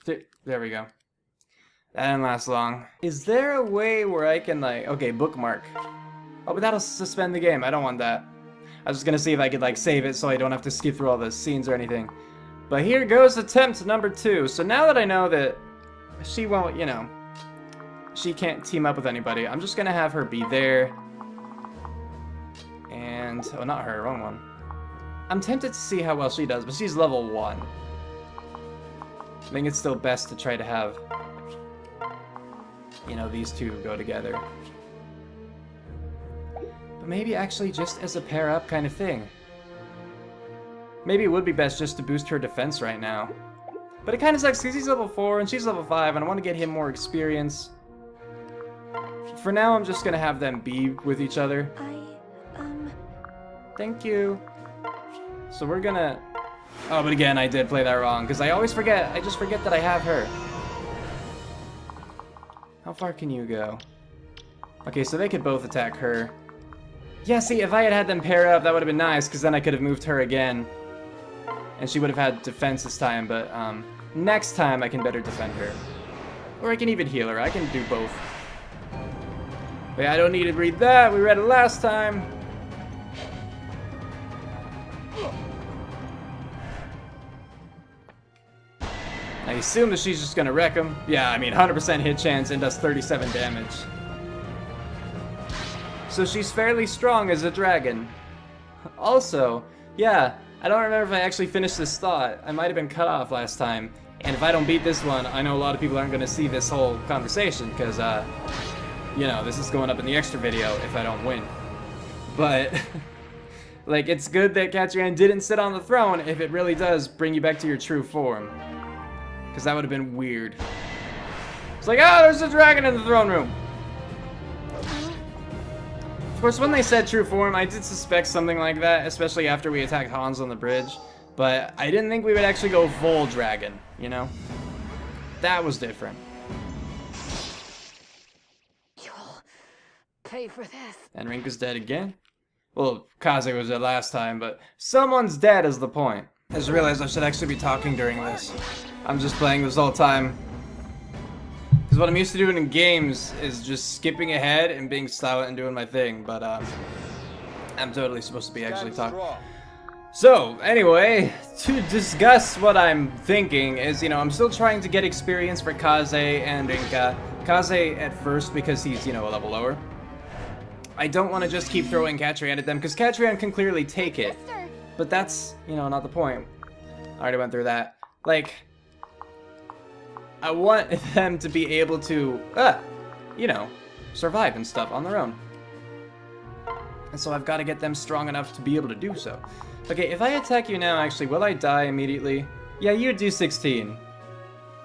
There we go. That didn't last long. Is there a way where I can, like... Okay, bookmark. Oh, but that'll suspend the game. I don't want that. I was just gonna see if I could, like, save it so I don't have to skip through all the scenes or anything. But here goes attempt number 2. So now that I know that she won't, you know... She can't team up with anybody, I'm just gonna have her be there. And... Oh, not her. Wrong one. I'm tempted to see how well she does, but she's level 1. I think it's still best to try to have... You know, these two go together. But maybe actually just as a pair-up kind of thing. Maybe it would be best just to boost her defense right now. But it kind of sucks because he's level 4 and she's level 5 and I want to get him more experience. For now, I'm just going to have them be with each other. Thank you. So we're going to... Oh, but again, I did play that wrong because I always forget. I just forget that I have her. How far can you go? Okay, so they could both attack her. Yeah, see, if I had had them pair up, that would have been nice, because then I could have moved her again. And she would have had defense this time, but next time I can better defend her. Or I can even heal her. I can do both. But yeah, I don't need to read that. We read it last time. I assume that she's just gonna wreck him. Yeah, I mean, 100% hit chance and does 37 damage. So she's fairly strong as a dragon. Also, yeah, I don't remember if I actually finished this thought. I might have been cut off last time. And if I don't beat this one, I know a lot of people aren't gonna see this whole conversation, because, you know, this is going up in the extra video if I don't win. But, like, it's good that Catrian didn't sit on the throne if it really does bring you back to your true form. Because that would have been weird. It's like, oh, there's a dragon in the throne room. Of course, when they said true form, I did suspect something like that, especially after we attacked Hans on the bridge. But I didn't think we would actually go full dragon, you know? That was different. You'll pay for this. And Rinka's dead again? Well, Kaze was dead last time, but someone's dead is the point. I just realized I should actually be talking during this. I'm just playing this all the time. Because what I'm used to doing in games is just skipping ahead and being silent and doing my thing, but I'm totally supposed to be actually talking. So, anyway, to discuss what I'm thinking is, you know, I'm still trying to get experience for Kaze and Rinka. Kaze at first because he's, you know, a level lower. I don't want to just keep throwing Catrian at them because Catrian can clearly take it. But that's, you know, not the point. I already went through that. Like, I want them to be able to, you know, survive and stuff on their own. And so I've got to get them strong enough to be able to do so. Okay, if I attack you now, actually, will I die immediately? Yeah, you would do 16.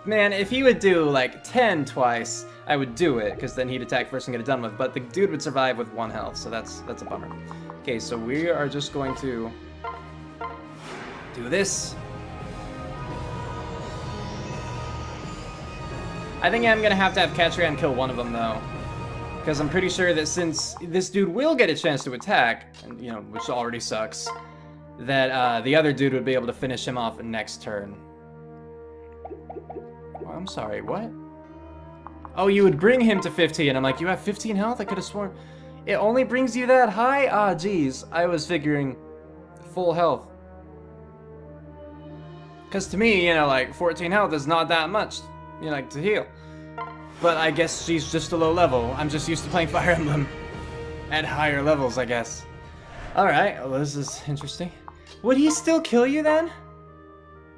Man, if he would do, like, 10 twice, I would do it, because then he'd attack first and get it done with. But the dude would survive with 1 health, so that's a bummer. Okay, so we are just going to do this. I think I'm going to have Catrian kill one of them, though. Because I'm pretty sure that since this dude will get a chance to attack, and, you know, which already sucks, that the other dude would be able to finish him off next turn. Oh, I'm sorry, what? Oh, you would bring him to 15. I'm like, you have 15 health? I could have sworn. It only brings you that high? Ah, geez. I was figuring full health. Because to me, you know, like, 14 health is not that much. You know, like, to heal. But I guess she's just a low level. I'm just used to playing Fire Emblem at higher levels, I guess. Alright, well, this is interesting. Would he still kill you then?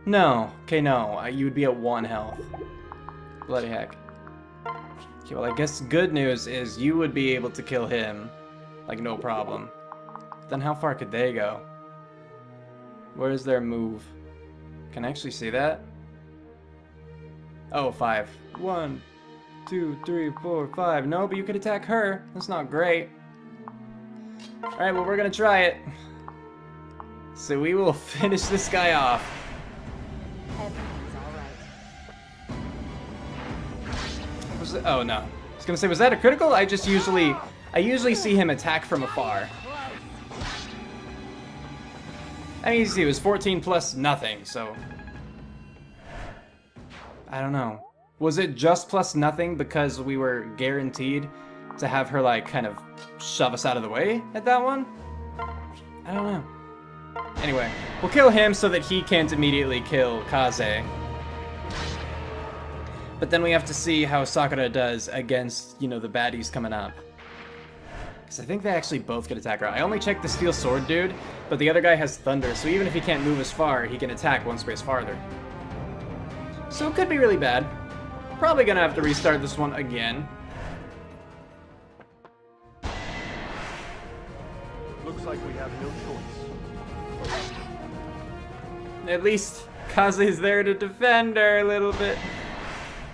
No. Okay, no. You would be at 1 health. Bloody heck. Okay, well, I guess good news is you would be able to kill him. Like, no problem. Then how far could they go? Where's their move? Can I actually see that? Oh, 5. 1, 2, 3, 4, 5. No, but you could attack her. That's not great. Alright, well, we're gonna try it. So we will finish this guy off. Everything's alright. Was it? Oh, no. I was gonna say, was that a critical? I usually see him attack from afar. I mean, you see, it was 14 plus nothing, so... I don't know. Was it just plus nothing because we were guaranteed to have her, like, kind of shove us out of the way at that one? I don't know. Anyway, we'll kill him so that he can't immediately kill Kaze. But then we have to see how Sakura does against, you know, the baddies coming up. Because I think they actually both can attack her. I only checked the steel sword dude, but the other guy has thunder, so even if he can't move as far, he can attack one space farther. So it could be really bad. Probably gonna have to restart this one again. Looks like we have no choice. At least Kaze's there to defend her a little bit.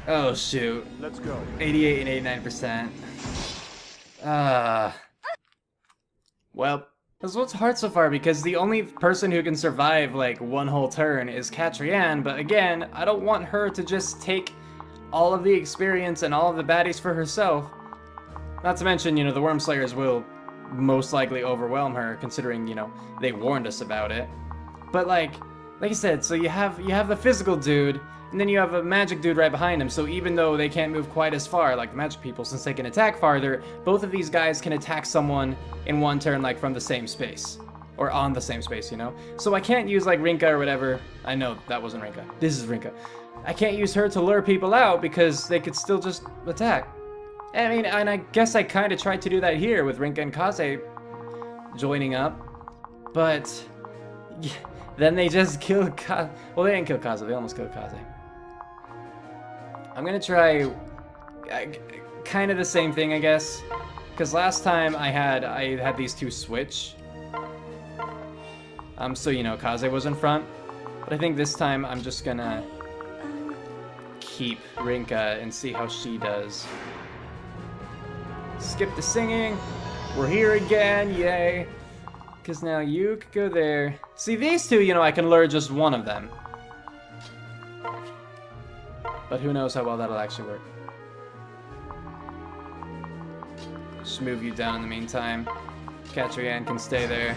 Oh shoot. Let's go. 88 and 89%. Well, this one's hard so far because the only person who can survive like one whole turn is Katriane, but again, I don't want her to just take all of the experience and all of the baddies for herself. Not to mention, you know, the Worm Slayers will most likely overwhelm her, considering, you know, they warned us about it. But like I said, so you have the physical dude, and then you have a magic dude right behind him, so even though they can't move quite as far, like the magic people, since they can attack farther, both of these guys can attack someone in one turn, like from the same space. Or on the same space, you know? So I can't use like Rinka or whatever. I know that wasn't Rinka. This is Rinka. I can't use her to lure people out because they could still just attack. I mean, and I guess I kind of tried to do that here with Rinka and Kaze joining up, but then they just killed Kaze. Well, they didn't kill Kaze, they almost killed Kaze. I'm gonna try kind of the same thing, I guess, because last time I had these two switch. So you know, Kaze was in front, but I think this time I'm just gonna keep Rinka and see how she does. Skip the singing. We're here again, yay. Because now you could go there. See, these two, you know, I can lure just one of them. But who knows how well that'll actually work. Just move you down in the meantime. Katriane can stay there.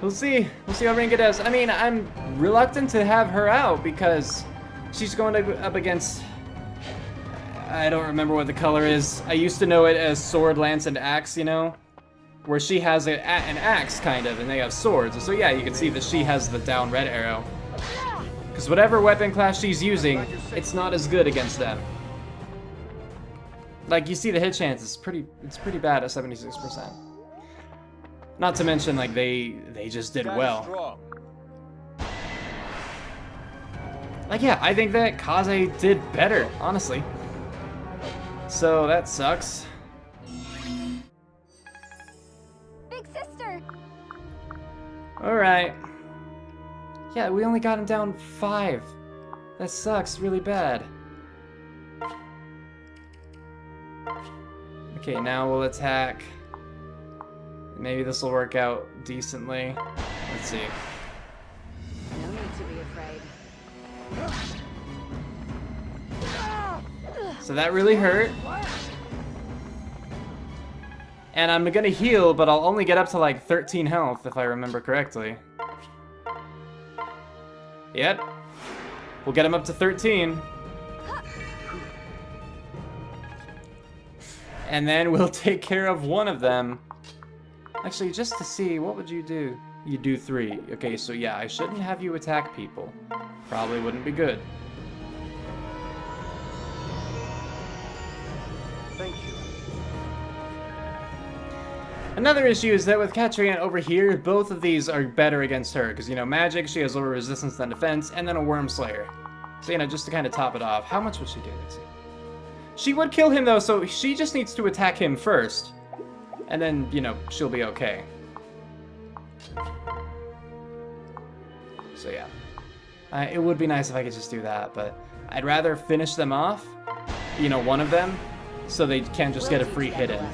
We'll see. We'll see how Rinka does. I mean, I'm reluctant to have her out because she's going up against... I don't remember what the color is. I used to know it as sword, lance, and axe, you know? Where she has an axe, kind of, and they have swords. So yeah, you can see that she has the down red arrow. Because whatever weapon class she's using, it's not as good against them. Like, you see the hit chance, it's pretty bad at 76%. Not to mention, like, they just did well. Like, yeah, I think that Kaze did better, honestly. So, that sucks. Big sister! Alright. Yeah, we only got him down 5. That sucks really bad. Okay, now we'll attack. Maybe this will work out decently. Let's see. No need to be afraid. So that really hurt. And I'm gonna heal, but I'll only get up to like 13 health if I remember correctly. Yep. We'll get him up to 13. And then we'll take care of one of them. Actually, just to see, what would you do? You do 3. Okay, so yeah, I shouldn't have you attack people. Probably wouldn't be good. Thank you. Another issue is that with Katriane over here, both of these are better against her. Because, you know, magic, she has lower resistance than defense, and then a Worm Slayer. So, you know, just to kind of top it off, how much would she do? Let's see. She would kill him, though, so she just needs to attack him first. And then, you know, she'll be okay. So, yeah. It would be nice if I could just do that, but I'd rather finish them off, you know, one of them, so they can't just get a free hit in.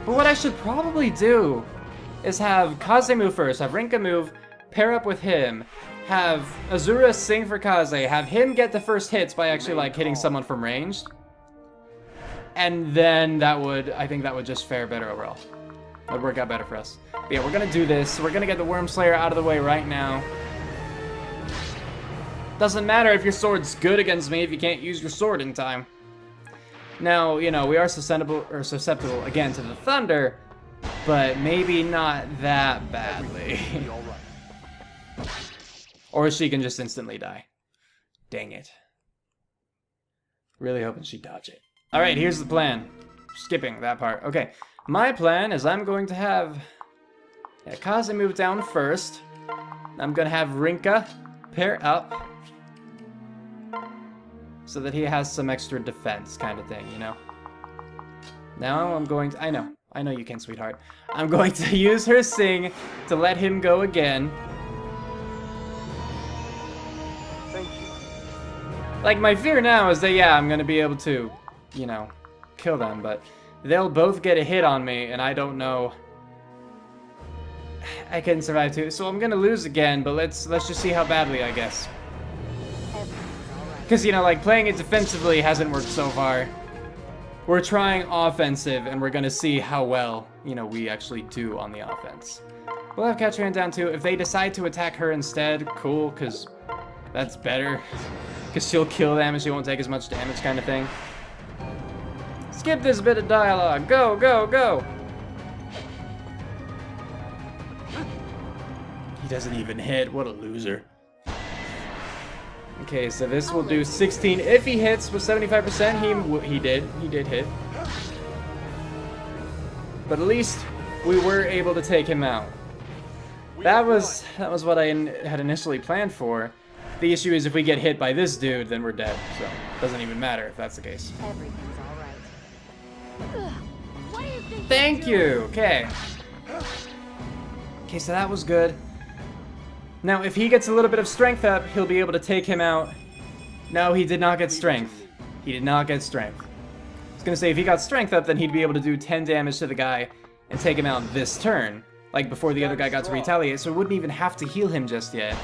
But what I should probably do is have Kaze move first, have Rinka move, pair up with him, have Azura sing for Kaze, have him get the first hits by actually, like, hitting someone from ranged. And then that would, I think that would just fare better overall. That would work out better for us. But yeah, we're gonna do this. We're gonna get the Worm Slayer out of the way right now. Doesn't matter if your sword's good against me if you can't use your sword in time. Now, you know, we are susceptible again to the thunder, but maybe not that badly. Be all right. Or she can just instantly die. Dang it. Really hoping she dodge it. Alright, here's the plan. Skipping that part. Okay, my plan is I'm going to have Kaze move down first. I'm going to have Rinka pair up so that he has some extra defense kind of thing, you know? Now I'm going to... I know you can, sweetheart. I'm going to use her Sing to let him go again. Thank you. Like, my fear now is that, yeah, I'm going to be able to, you know, kill them, but they'll both get a hit on me, and I don't know... I can survive too, so I'm going to lose again, but let's just see how badly, I guess. Because, you know, like, playing it defensively hasn't worked so far. We're trying offensive, and we're going to see how well, you know, we actually do on the offense. We'll have Katrin down too. If they decide to attack her instead, cool, because that's better. Because she'll kill them and she won't take as much damage kind of thing. Skip this bit of dialogue. Go, go, go! He doesn't even hit. What a loser. Okay, so this will do 16. If he hits with 75%, he did hit. But at least we were able to take him out. That was what I had initially planned for. The issue is if we get hit by this dude, then we're dead. So it doesn't even matter if that's the case. Everything's all right. What do you think? Thank you. Okay. Okay, so that was good. Now, if he gets a little bit of strength up, he'll be able to take him out. No, he did not get strength. He did not get strength. I was gonna say, if he got strength up, then he'd be able to do 10 damage to the guy and take him out this turn. Like, before the other guy got to retaliate, so I wouldn't even have to heal him just yet.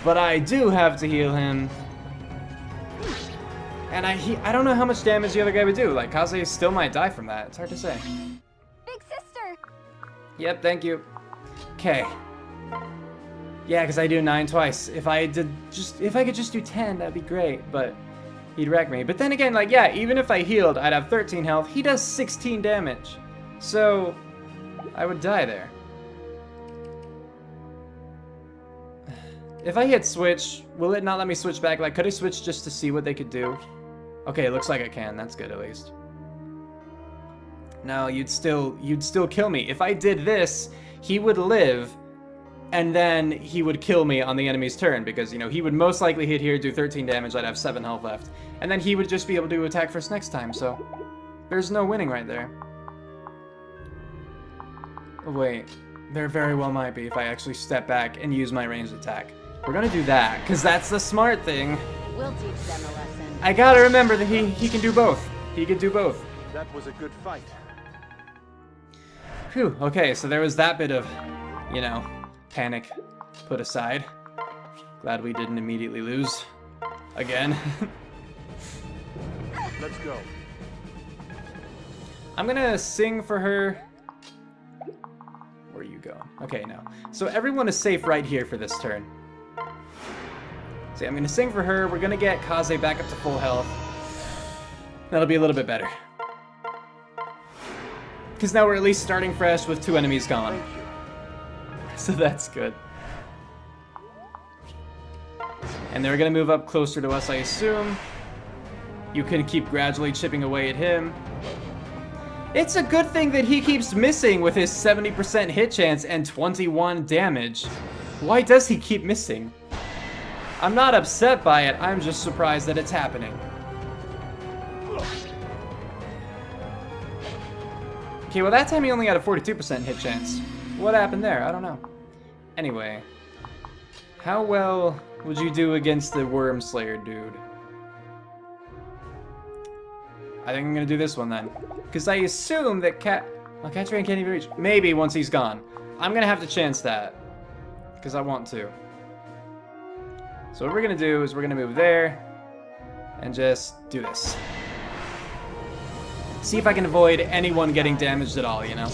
But I do have to heal him. And I don't know how much damage the other guy would do. Like, Kaze still might die from that. It's hard to say. Big sister. Yep, thank you. Okay. Yeah, because I do 9 twice. If I could just do 10, that'd be great, but he'd wreck me. But then again, like, yeah, even if I healed, I'd have 13 health. He does 16 damage. So, I would die there. If I hit switch, will it not let me switch back? Like, could I switch just to see what they could do? Okay, it looks like I can. That's good, at least. No, you'd still kill me. If I did this, he would live, and then he would kill me on the enemy's turn, because, you know, he would most likely hit here, do 13 damage, I'd have 7 health left. And then he would just be able to attack first next time, so there's no winning right there. Wait, there very well might be if I actually step back and use my ranged attack. We're gonna do that, because that's the smart thing. We'll teach them a lesson. I gotta remember that he can do both. He can do both. That was a good fight. Phew, okay, so there was that bit of, you know, panic put aside. Glad we didn't immediately lose. Again. Let's go. I'm gonna sing for her. Where you go? Okay, no. So everyone is safe right here for this turn. See, I'm gonna sing for her. We're gonna get Kaze back up to full health. That'll be a little bit better. Because now we're at least starting fresh with 2 enemies gone. So that's good. And they're gonna move up closer to us, I assume. You can keep gradually chipping away at him. It's a good thing that he keeps missing with his 70% hit chance and 21 damage. Why does he keep missing? I'm not upset by it, I'm just surprised that it's happening. Okay, well that time he only had a 42% hit chance. What happened there? I don't know. Anyway. How well would you do against the Worm Slayer dude? I think I'm gonna do this one then. Because I assume that Katrin can't even reach. Maybe once he's gone. I'm gonna have to chance that. Because I want to. So what we're gonna do is we're gonna move there. And just do this. See if I can avoid anyone getting damaged at all, you know?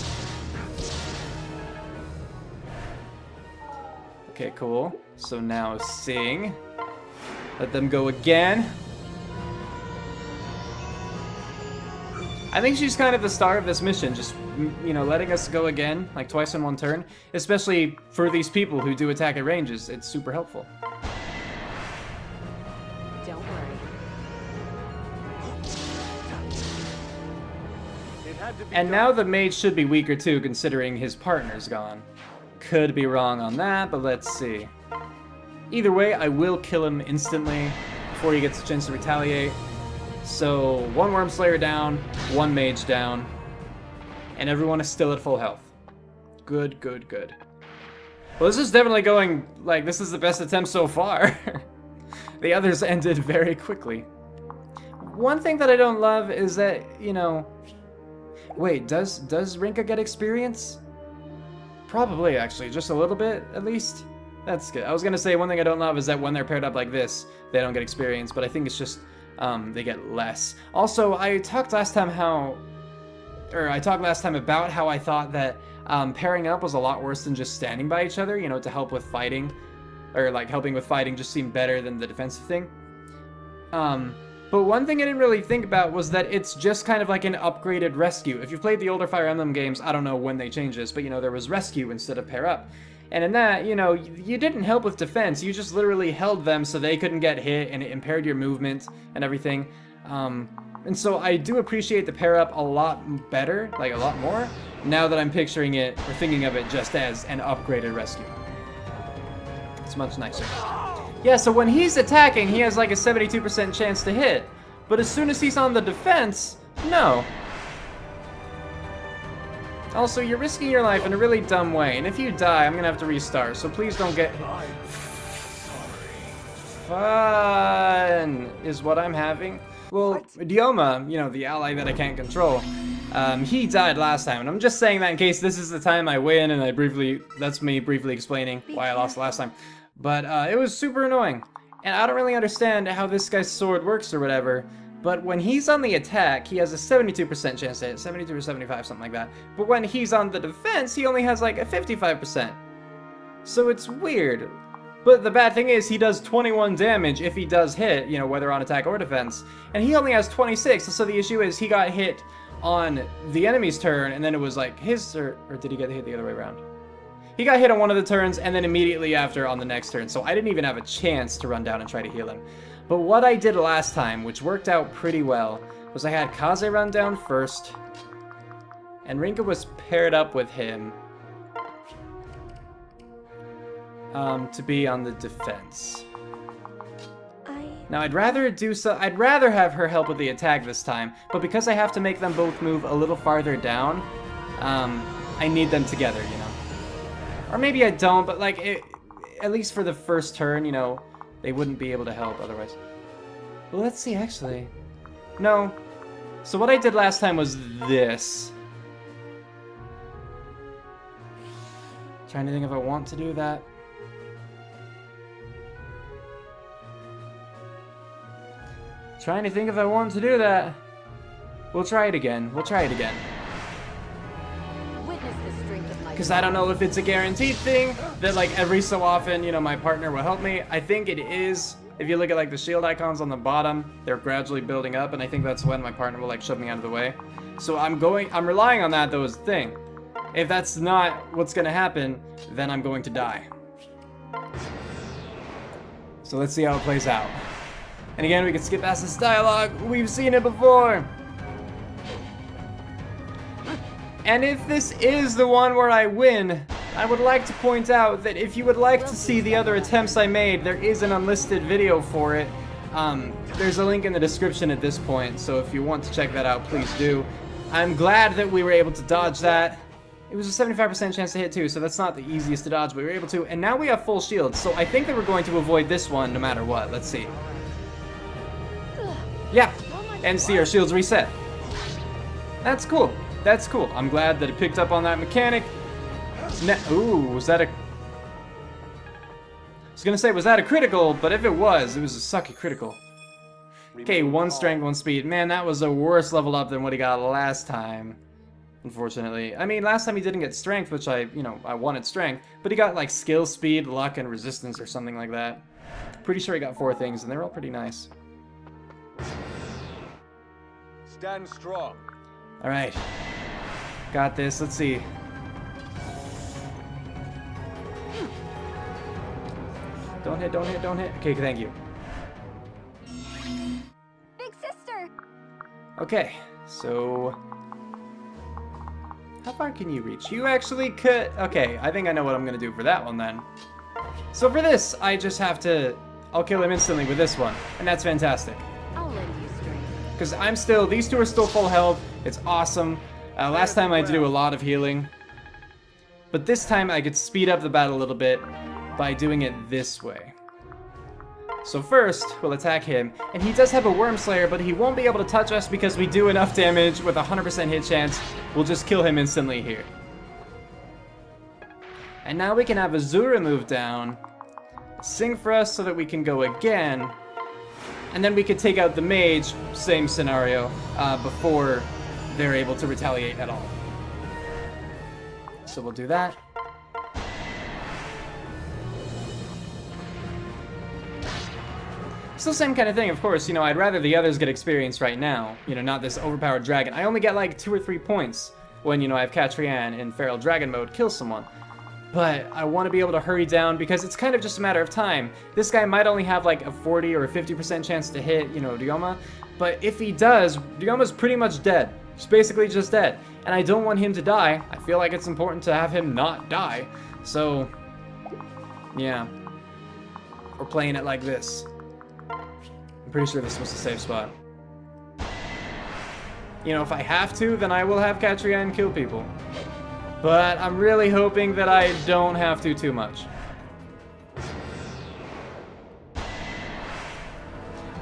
Okay, cool. So now sing. Let them go again. I think she's kind of the star of this mission, just, you know, letting us go again, like twice in one turn. Especially for these people who do attack at ranges, it's super helpful. Don't worry. It had to be And done. now the mage should be weaker too, considering his partner's gone. Could be wrong on that, but let's see. Either way, I will kill him instantly before he gets a chance to retaliate. So, one Worm Slayer down, one mage down, and everyone is still at full health. Good, good, good. Well, this is definitely going, like, this is the best attempt so far. The others ended very quickly. One thing that I don't love is that, you know... Wait, does Rinka get experience? Probably, actually. Just a little bit, at least. That's good. I was gonna say, one thing I don't love is that when they're paired up like this, they don't get experience, but I think it's just... they get less. Also, I talked last time about how I thought that pairing up was a lot worse than just standing by each other, you know, to help with fighting, or like helping with fighting just seemed better than the defensive thing. But one thing I didn't really think about was that it's just kind of like an upgraded rescue. If you've played the older Fire Emblem games, I don't know when they changed this, but you know, there was rescue instead of pair up. And in that, you know, you didn't help with defense, you just literally held them so they couldn't get hit, and it impaired your movement and everything. And so I do appreciate the pair up a lot better, like a lot more, now that I'm picturing it, or thinking of it just as an upgraded rescue. It's much nicer. Yeah, so when he's attacking, he has like a 72% chance to hit, but as soon as he's on the defense, no. Also, you're risking your life in a really dumb way, and if you die, I'm gonna have to restart, so please don't get... Fun is what I'm having. Well, Dioma, you know, the ally that I can't control, he died last time, and I'm just saying that in case this is the time I win, and that's me briefly explaining why I lost last time. But it was super annoying, and I don't really understand how this guy's sword works or whatever. But when he's on the attack, he has a 72% chance to hit, 72 or 75, something like that. But when he's on the defense, he only has like a 55%. So it's weird. But the bad thing is, he does 21 damage if he does hit, you know, whether on attack or defense. And he only has 26, so the issue is he got hit on the enemy's turn, and then it was like his, or did he get hit the other way around? He got hit on one of the turns, and then immediately after on the next turn, so I didn't even have a chance to run down and try to heal him. But what I did last time, which worked out pretty well, was I had Kaze run down first, and Rinka was paired up with him to be on the defense. Now I'd rather have her help with the attack this time, but because I have to make them both move a little farther down, I need them together, you know. Or maybe I don't, but like, at least for the first turn, you know, they wouldn't be able to help otherwise. Well, let's see, actually. No. So what I did last time was this. Trying to think if I want to do that. Trying to think if I want to do that. We'll try it again. We'll try it again. Witness the strength of my Because I don't know if it's a guaranteed thing that like every so often, you know, my partner will help me. I think it is. If you look at like the shield icons on the bottom, they're gradually building up, and I think that's when my partner will like shove me out of the way. So I'm relying on that though as the thing. If that's not what's gonna happen, then I'm going to die. So let's see how it plays out. And again, we can skip past this dialogue. We've seen it before. And if this is the one where I win, I would like to point out that if you would like to see the other attempts I made, there is an unlisted video for it. There's a link in the description at this point, so if you want to check that out, please do. I'm glad that we were able to dodge that. It was a 75% chance to hit too, so that's not the easiest to dodge, but we were able to. And now we have full shields, so I think that we're going to avoid this one no matter what. Let's see. Yeah, and see our shields reset. That's cool. That's cool. I'm glad that it picked up on that mechanic. Ooh, was that a... I was gonna say, was that a critical? But if it was a sucky critical. Okay, 1 strength, 1 speed. Man, that was a worse level up than what he got last time. unfortunately. I mean, last time he didn't get strength, which I wanted strength, but he got like skill, speed, luck, and resistance or something like that. Pretty sure he got 4 things, and they're all pretty nice. Stand strong. All right, got this. Let's see. Don't hit, don't hit, don't hit. Okay, thank you. Big sister! Okay, so how far can you reach? You actually could. Okay, I think I know what I'm gonna do for that one then. So for this, I just have to. I'll kill him instantly with this one, and that's fantastic. I'll lend you strength. Because I'm still. These two are still full health. It's awesome. Last time I had to do a lot of healing, but this time I could speed up the battle a little bit by doing it this way. So first, we'll attack him, and he does have a Worm Slayer, but he won't be able to touch us because we do enough damage with a 100% hit chance. We'll just kill him instantly here. And now we can have Azura move down, sing for us so that we can go again, and then we could take out the mage, same scenario, before they're able to retaliate at all. So we'll do that. Still same kind of thing, of course. I'd rather the others get experience right now. Not this overpowered dragon. I only get like 2 or 3 points when, I have Catrian in Feral Dragon mode kill someone. But I want to be able to hurry down because it's kind of just a matter of time. This guy might only have like a 40 or a 50% chance to hit, Ryoma. But if he does, Ryoma's pretty much dead. He's basically just dead. And I don't want him to die. I feel like it's important to have him not die. So, yeah. We're playing it like this. I'm pretty sure this was a safe spot. If I have to, then I will have Catrian kill people. But I'm really hoping that I don't have to too much.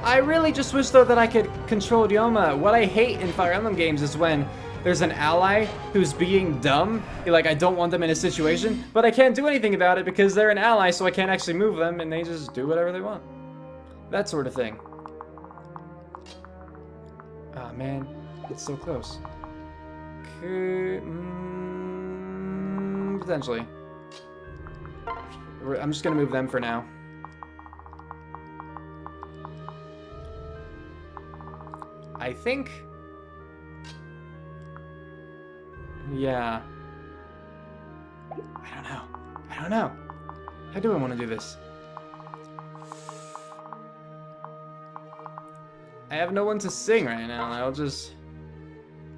I really just wish, though, that I could control Ryoma. What I hate in Fire Emblem games is when there's an ally who's being dumb. Like, I don't want them in a situation, but I can't do anything about it because they're an ally, so I can't actually move them, and they just do whatever they want. That sort of thing. Ah, man. It's so close. Potentially. I'm just gonna move them for now. I think... Yeah. I don't know. How do I want to do this? I have no one to sing right now. I'll just...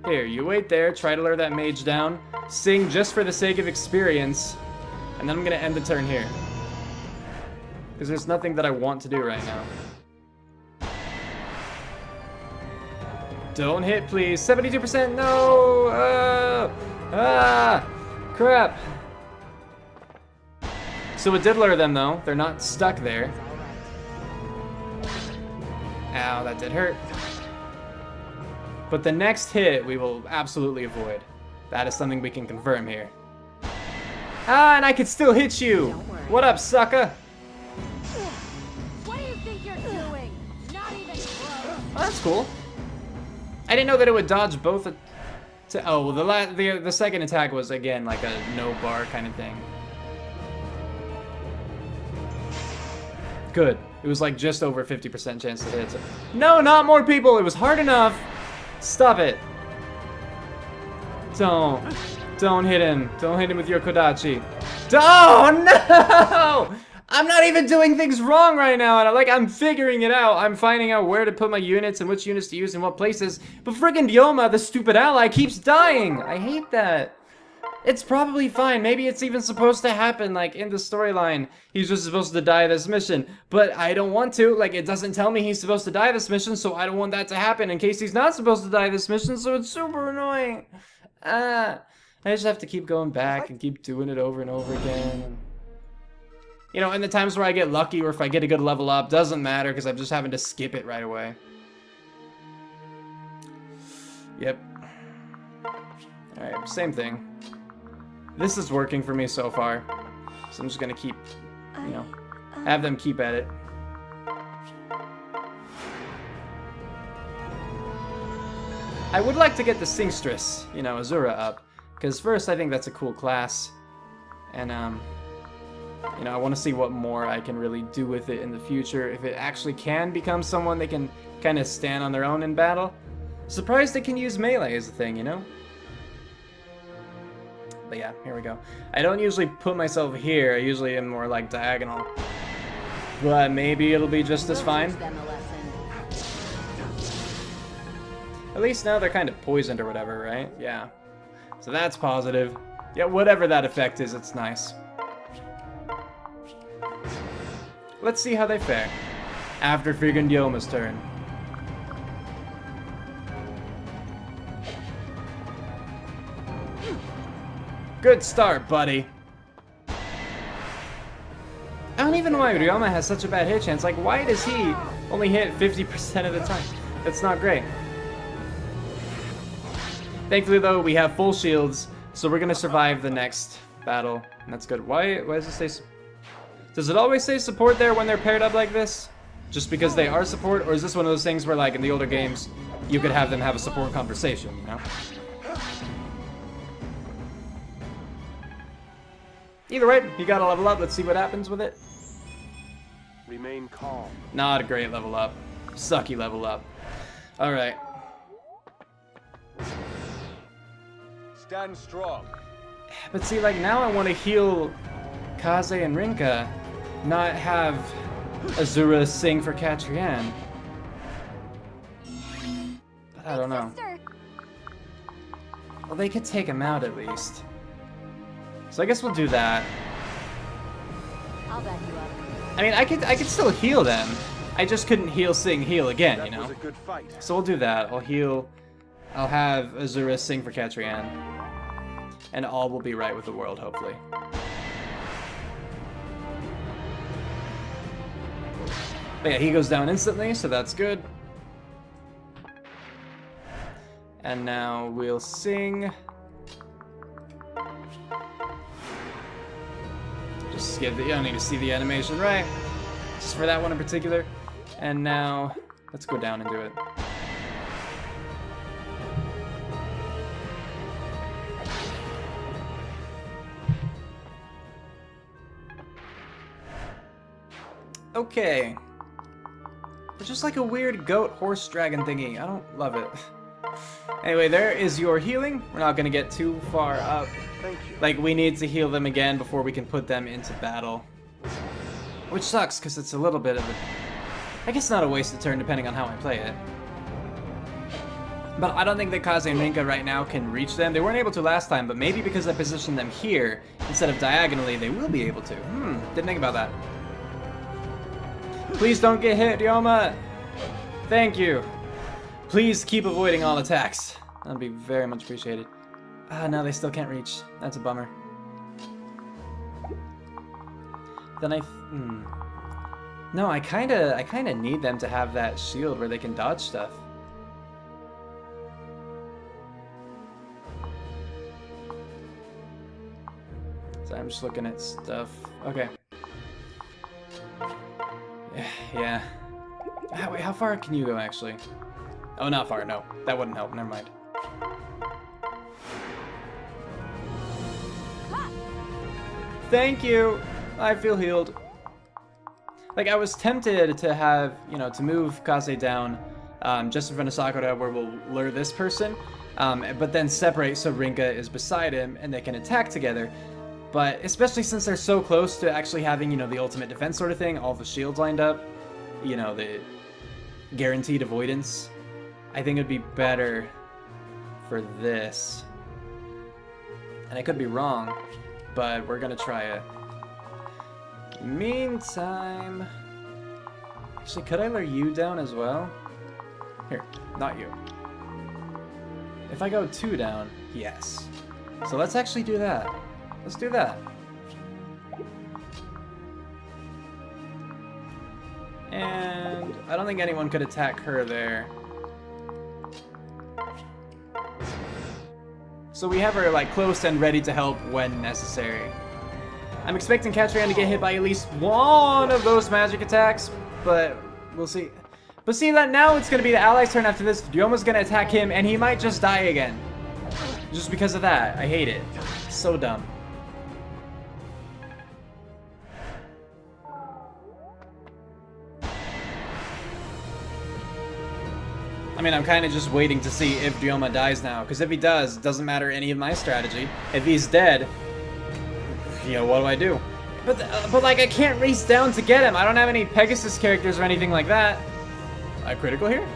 Here, you wait there, try to lure that mage down, sing just for the sake of experience, and then I'm gonna end the turn here. Because there's nothing that I want to do right now. Don't hit, please. 72%, no! Crap. So it did lure them, though. They're not stuck there. Ow, that did hurt. But the next hit we will absolutely avoid. That is something we can confirm here. Ah, and I could still hit you! What up, sucker? What do you think you're doing? Not even close. Oh, that's cool. I didn't know that it would dodge both. Oh, well, the second attack was, again, like a no bar kind of thing. Good. It was like just over 50% chance to hit. So. No, not more people! It was hard enough! Stop it. Don't hit him. Don't hit him with your Kodachi. Oh, no! I'm not even doing things wrong right now. And I'm figuring it out. I'm finding out where to put my units and which units to use in what places. But friggin' Ryoma, the stupid ally, keeps dying. I hate that. It's probably fine. Maybe it's even supposed to happen, like, in the storyline. He's just supposed to die this mission. But I don't want to. Like, it doesn't tell me he's supposed to die this mission, so I don't want that to happen in case he's not supposed to die this mission, so it's super annoying. I just have to keep going back and keep doing it over and over again. And the times where I get lucky or if I get a good level up, doesn't matter because I'm just having to skip it right away. Yep. Alright, same thing. This is working for me so far. So I'm just gonna keep, have them keep at it. I would like to get the Singstress, you know, Azura up. Because first, I think that's a cool class. And, you know, I want to see what more I can really do with it in the future. If it actually can become someone that can kind of stand on their own in battle. Surprised it can use melee as a thing, you know? But yeah, here we go. I don't usually put myself here. I usually am more like diagonal. But maybe it'll be just as fine. At least now they're kind of poisoned or whatever, right? Yeah. So that's positive. Yeah, whatever that effect is, it's nice. Let's see how they fare after friggin' Dioma's turn. Good start, buddy. I don't even know why Ryoma has such a bad hit chance. Like, why does he only hit 50% of the time? That's not great. Thankfully, though, we have full shields, so we're gonna survive the next battle, and that's good. Why does it say... Does it always say support there when they're paired up like this? Just because they are support, or is this one of those things where, like, in the older games, you could have them have a support conversation, you know? Either way, you gotta level up. Let's see what happens with it. Remain calm. Not a great level up. Sucky level up. Alright. Stand strong. But see, like, now I want to heal Kaze and Rinka, not have Azura sing for Catrian. But I don't know. Well, they could take him out at least. So I guess we'll do that. I'll back you up. I mean, I could still heal them. I just couldn't heal again, That you know? was a good fight. So we'll do that. I'll have Azura sing for Catrian. And all will be right with the world, hopefully. But yeah, he goes down instantly, so that's good. And now we'll sing. Just skip it. You don't need to see the animation, right? Just for that one in particular. And now, let's go down and do it. Okay. It's just like a weird goat horse dragon thingy. I don't love it. Anyway, there is your healing. We're not gonna get too far up. Thank you. Like, we need to heal them again before we can put them into battle. Which sucks, because it's a little bit of a... I guess not a wasted turn, depending on how I play it. But I don't think that Kaze and Rinka right now can reach them. They weren't able to last time, but maybe because I positioned them here, instead of diagonally, they will be able to. Didn't think about that. Please don't get hit, Ryoma! Thank you. Please keep avoiding all attacks. That'd be very much appreciated. Ah, no, they still can't reach. That's a bummer. Then No, I kinda need them to have that shield where they can dodge stuff. So I'm just looking at stuff. Okay. Yeah. Wait, how far can you go, actually? Oh, not far, no. That wouldn't help, never mind. Thank you! I feel healed. Like, I was tempted to have, you know, to move Kaze down just in front of Sakura where we'll lure this person, but then separate so Rinka is beside him and they can attack together. But especially since they're so close to actually having, you know, the ultimate defense sort of thing, all the shields lined up, you know, the guaranteed avoidance, I think it'd be better for this. And I could be wrong, but we're gonna try it. Meantime... Actually, could I lure you down as well? Here, not you. If I go 2 down, yes. So let's actually do that. Let's do that. And I don't think anyone could attack her there. So we have her like close and ready to help when necessary. I'm expecting Catrian to get hit by at least one of those magic attacks, but we'll see. But see that now it's gonna be the ally's turn after this. Ryoma's gonna attack him and he might just die again. Just because of that. I hate it. So dumb. I mean, I'm kind of just waiting to see if Ryoma dies now, because if he does, it doesn't matter any of my strategy. If he's dead, you know, what do I do? But like, I can't race down to get him. I don't have any Pegasus characters or anything like that. I critical here?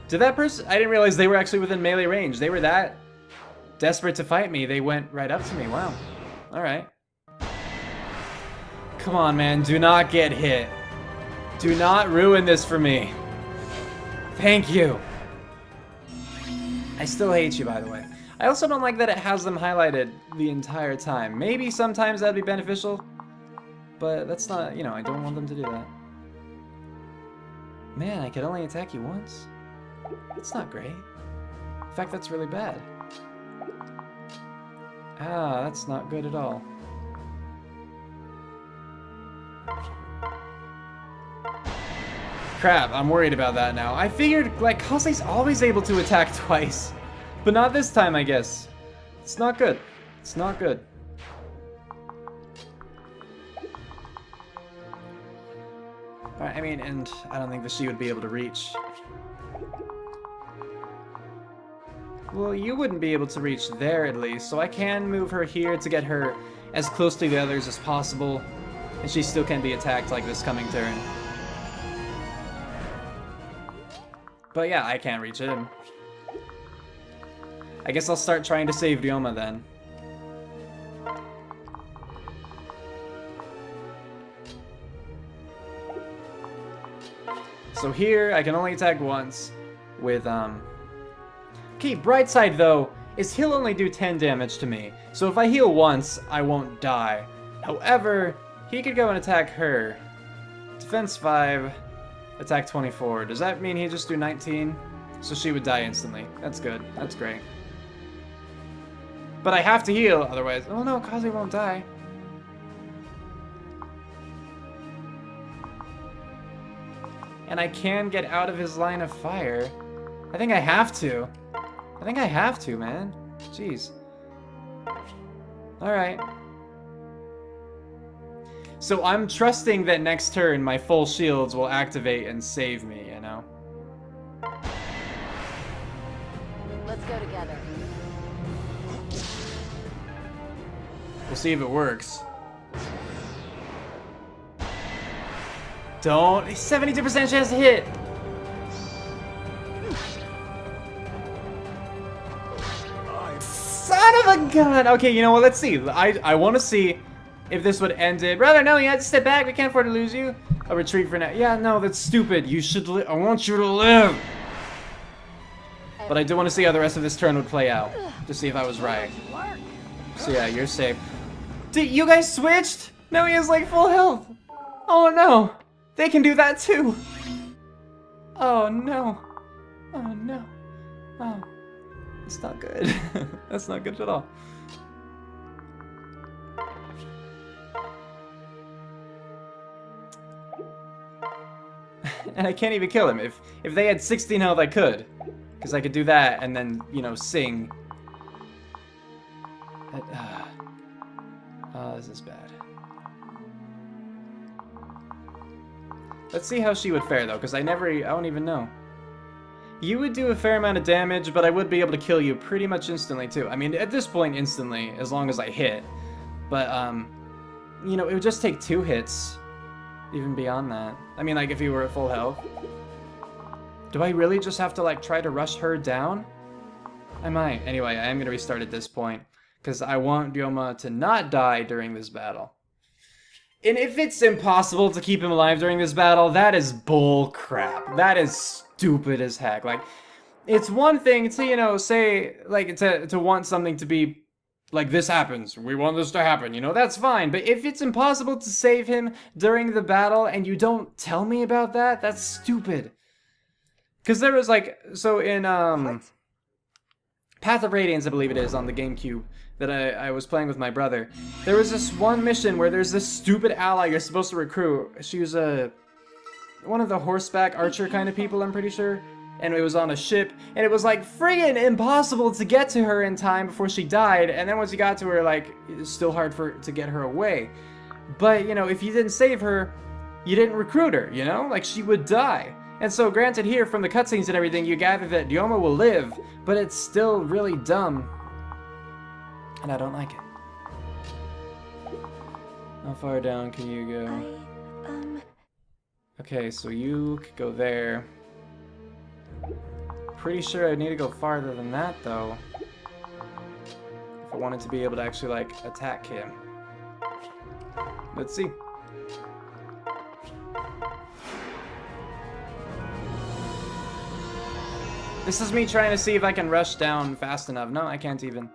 Did that person? I didn't realize they were actually within melee range. They were that desperate to fight me. They went right up to me. Wow. All right. Come on, man. Do not get hit. Do not ruin this for me. Thank you. I still hate you, by the way. I also don't like that it has them highlighted the entire time. Maybe sometimes that'd be beneficial, but that's not, you know, I don't want them to do that. Man, I could only attack you once? That's not great. In fact, that's really bad. Ah, that's not good at all. Crap, I'm worried about that now. I figured, like, Kase's always able to attack twice. But not this time, I guess. It's not good. It's not good. Alright, I mean, and I don't think that she would be able to reach. Well, you wouldn't be able to reach there, at least, so I can move her here to get her as close to the others as possible. And she still can be attacked like this coming turn. But yeah, I can't reach him. I guess I'll start trying to save Ryoma then. So here, I can only attack once with, Okay, bright side though, is he'll only do 10 damage to me. So if I heal once, I won't die. However, he could go and attack her. Defense 5. Attack 24. Does that mean he'd just do 19? So she would die instantly. That's good. That's great. But I have to heal, otherwise... Oh no, Kaze won't die. And I can get out of his line of fire. I think I have to. I think I have to, man. Jeez. Alright. So I'm trusting that next turn my full shields will activate and save me, you know? Let's go together. We'll see if it works. Don't. 72% chance to hit! Son of a gun! Okay, you know what? Let's see. I want to see if this would end it. Brother, no, you have to step back. We can't afford to lose you. A retreat for now. Yeah, no, that's stupid. You should live. I want you to live. But I do want to see how the rest of this turn would play out. To see if I was right. So yeah, you're safe. Dude, you guys switched? Now he has like full health. Oh no. They can do that too. Oh no. Oh no. Oh. It's not good. That's not good at all. And I can't even kill him. If they had 16 health, I could. Because I could do that and then, you know, sing. Oh, this is bad. Let's see how she would fare, though, because I don't even know. You would do a fair amount of damage, but I would be able to kill you pretty much instantly, too. I mean, at this point, instantly, as long as I hit. But, you know, it would just take 2 hits. Even beyond that. I mean, like, if you were at full health. Do I really just have to, like, try to rush her down? I might. Anyway, I am going to restart at this point. Because I want Ryoma to not die during this battle. And if it's impossible to keep him alive during this battle, that is bull crap. That is stupid as heck. Like, it's one thing to, you know, say, like, to want something to be, like, this happens. We want this to happen, you know, that's fine. But if it's impossible to save him during the battle and you don't tell me about that, that's stupid. Because there was, like, so in, Path of Radiance, I believe it is, on the GameCube, that I was playing with my brother. There was this one mission where there's this stupid ally you're supposed to recruit. She was a one of the horseback archer kind of people, I'm pretty sure. And it was on a ship, and it was like friggin' impossible to get to her in time before she died. And then once you got to her, like, it's still hard to get her away. But, you know, if you didn't save her, you didn't recruit her, you know? Like, she would die. And so, granted here, from the cutscenes and everything, you gather that Dioma will live, but it's still really dumb. And I don't like it. How far down can you go? Okay, so you could go there. Pretty sure I need to go farther than that, though. If I wanted to be able to actually, like, attack him. Let's see. This is me trying to see if I can rush down fast enough. No, I can't even.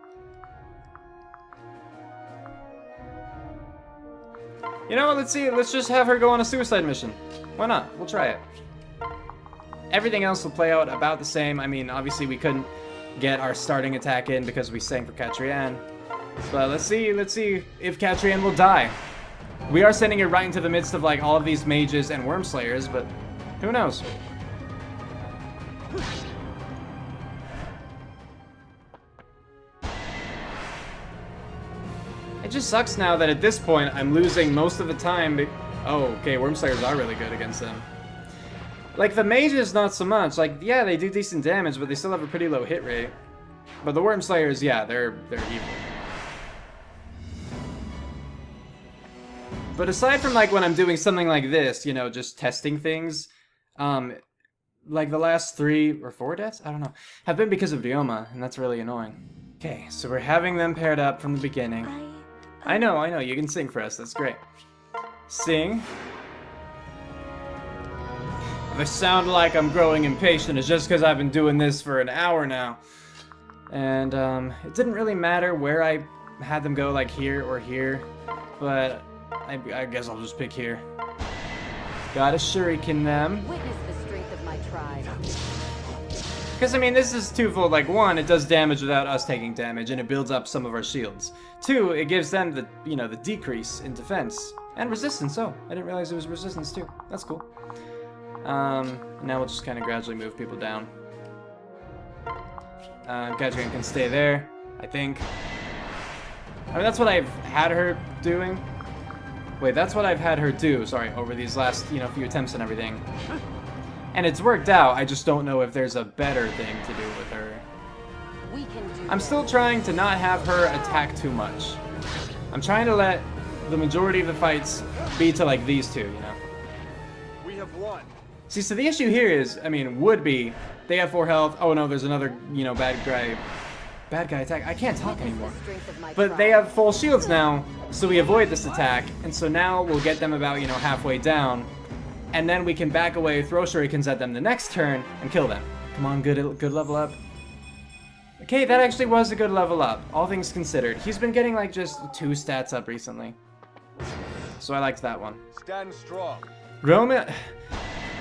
You know what, let's see. Let's just have her go on a suicide mission. Why not? We'll try it. Everything else will play out about the same. I mean, obviously we couldn't get our starting attack in because we sang for Catrian. But let's see if Catrian will die. We are sending it right into the midst of like all of these mages and worm slayers, but who knows? It just sucks now that at this point I'm losing most of the time. Oh, okay, worm slayers are really good against them. Like, the mages, not so much. Like, yeah, they do decent damage, but they still have a pretty low hit rate. But the worm slayers, yeah, they're evil. But aside from, like, when I'm doing something like this, you know, just testing things, like, the last 3 or 4 deaths, I don't know, have been because of Dioma, and that's really annoying. Okay, so we're having them paired up from the beginning. I know, you can sing for us, that's great. Sing. If I sound like I'm growing impatient, it's just because I've been doing this for an hour now. And, it didn't really matter where I had them go, like here or here. But I guess I'll just pick here. Gotta shuriken them. Witness the strength of my tribe. Because, I mean, this is twofold. Like, 1, it does damage without us taking damage, and it builds up some of our shields. 2, it gives them the, you know, the decrease in defense. And resistance, oh. I didn't realize it was resistance, too. That's cool. Now we'll just kind of gradually move people down. Catrian can stay there, I think. I mean, that's what I've had her doing. Wait, that's what I've had her do, sorry, over these last, you know, few attempts and everything. And it's worked out, I just don't know if there's a better thing to do with her. I'm still trying to not have her attack too much. I'm trying to let the majority of the fights be to, like, these two, you know? We have won. See, so the issue here is, I mean, would be, they have 4 health, oh no, there's another, you know, bad guy attack. I can't talk anymore. But they have full shields now, so we avoid this attack, and so now we'll get them about, you know, halfway down, and then we can back away, throw shurikens at them the next turn, and kill them. Come on, good level up. Okay, that actually was a good level up, all things considered. He's been getting, like, just 2 stats up recently. So I liked that one. Stand strong. Roman...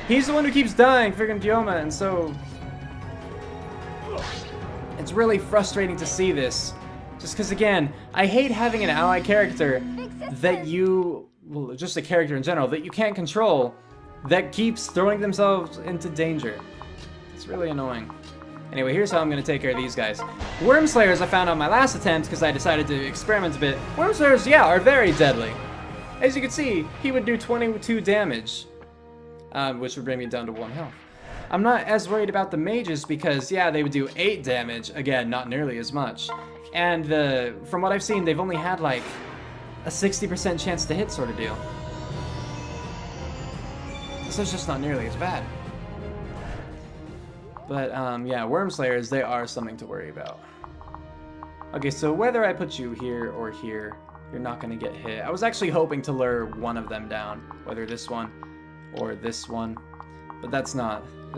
He's the one who keeps dying, friggin' Dioma, and so... It's really frustrating to see this. Just because, again, I hate having an ally character that you... Well, just a character in general, that you can't control, that keeps throwing themselves into danger. It's really annoying. Anyway, here's how I'm going to take care of these guys. Worm Slayers I found on my last attempt because I decided to experiment a bit. Worm Slayers, yeah, are very deadly. As you can see, he would do 22 damage. Which would bring me down to 1 health. I'm not as worried about the mages because, yeah, they would do 8 damage. Again, not nearly as much. And from what I've seen, they've only had like a 60% chance to hit sort of deal. So it's just not nearly as bad. But, yeah, Worm Slayers, they are something to worry about. Okay, so whether I put you here or here, you're not going to get hit. I was actually hoping to lure one of them down, whether this one or this one, but that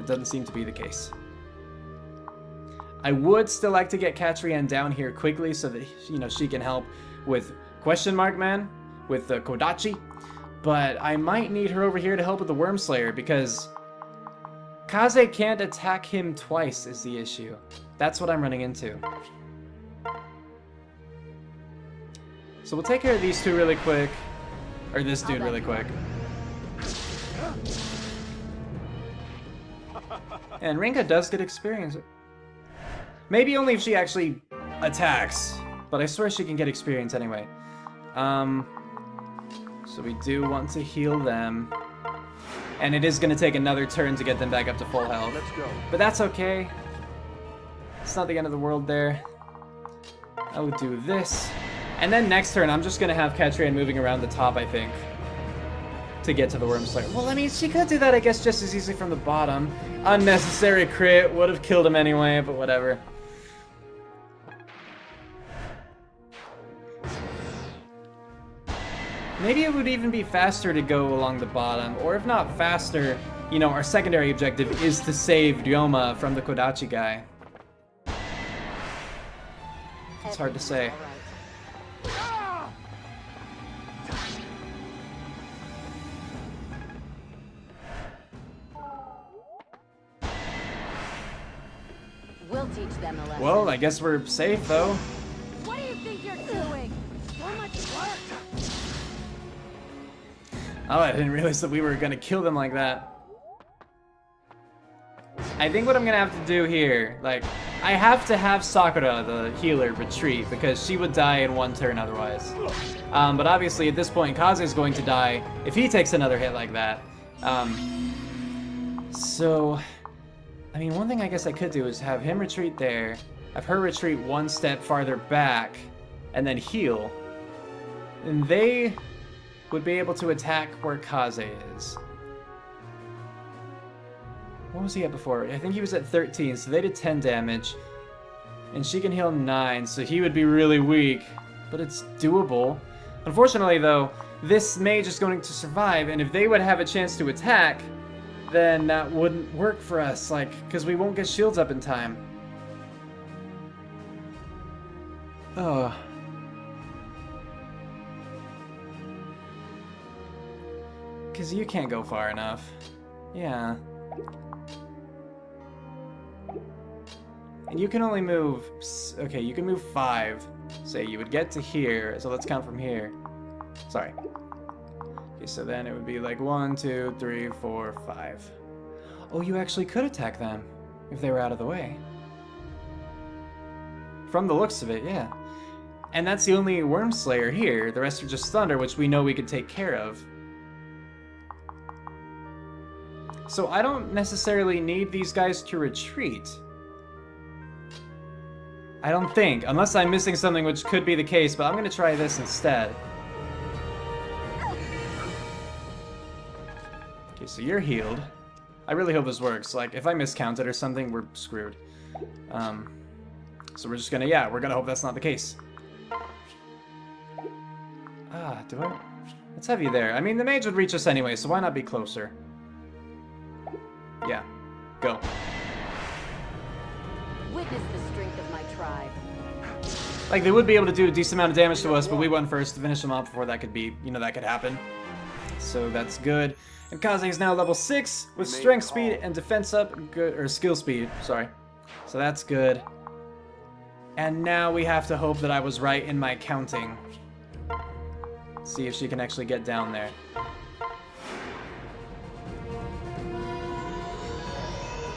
doesn't seem to be the case. I would still like to get Catrian down here quickly so that, you know, she can help with Question Mark Man, with the Kodachi, but I might need her over here to help with the Worm Slayer because Kaze can't attack him twice is the issue. That's what I'm running into. So we'll take care of these two really quick, or this dude really quick. And Rinka does get experience. Maybe only if she actually attacks. But I swear she can get experience anyway. So we do want to heal them. And it is going to take another turn to get them back up to full health. Let's go. But that's okay. It's not the end of the world there. I will do this. And then next turn, I'm just going to have Catrian moving around the top, I think, to get to the Worm Slayer. Well, I mean, she could do that, I guess, just as easily from the bottom. Unnecessary crit. Would have killed him anyway, but whatever. Maybe it would even be faster to go along the bottom, or if not faster, you know, our secondary objective is to save Ryoma from the Kodachi guy. It's hard to say. We'll teach them a lesson. Well, I guess we're safe, though. What do you think you're doing? So much work. Oh, I didn't realize that we were gonna kill them like that. I think what I'm gonna have to do here, like, I have to have Sakura, the healer, retreat, because she would die in one turn otherwise. But obviously at this point, Kaze's going to die if he takes another hit like that. So, I mean, one thing I guess I could do is have him retreat there, have her retreat one step farther back, and then heal. And they would be able to attack where Kaze is. What was he at before? I think he was at 13, so they did 10 damage. And she can heal 9, so he would be really weak. But it's doable. Unfortunately, though, this mage is going to survive, and if they would have a chance to attack, then that wouldn't work for us, like, because we won't get shields up in time. Oh. Because you can't go far enough. Yeah. And you can only move... Okay, you can move 5. Say you would get to here, so let's count from here. Sorry. Okay, so then it would be like 1, 2, 3, 4, 5. Oh, you actually could attack them if they were out of the way. From the looks of it, yeah. And that's the only Worm Slayer here. The rest are just Thunder, which we know we could take care of. So I don't necessarily need these guys to retreat. I don't think, unless I'm missing something, which could be the case, but I'm going to try this instead. Okay, so you're healed. I really hope this works. Like, if I miscounted or something, we're screwed. So we're just gonna, yeah, we're gonna hope that's not the case. Ah, do I? It's heavy there. I mean, the mage would reach us anyway, so why not be closer? Yeah, go. Witness the strength of my tribe. Like, they would be able to do a decent amount of damage to us, but we went first to finish them off before that could be, you know, that could happen. So that's good. And Kaze is now level 6 with strength speed and defense up, good, or skill speed, sorry. So that's good. And now we have to hope that I was right in my counting. See if she can actually get down there.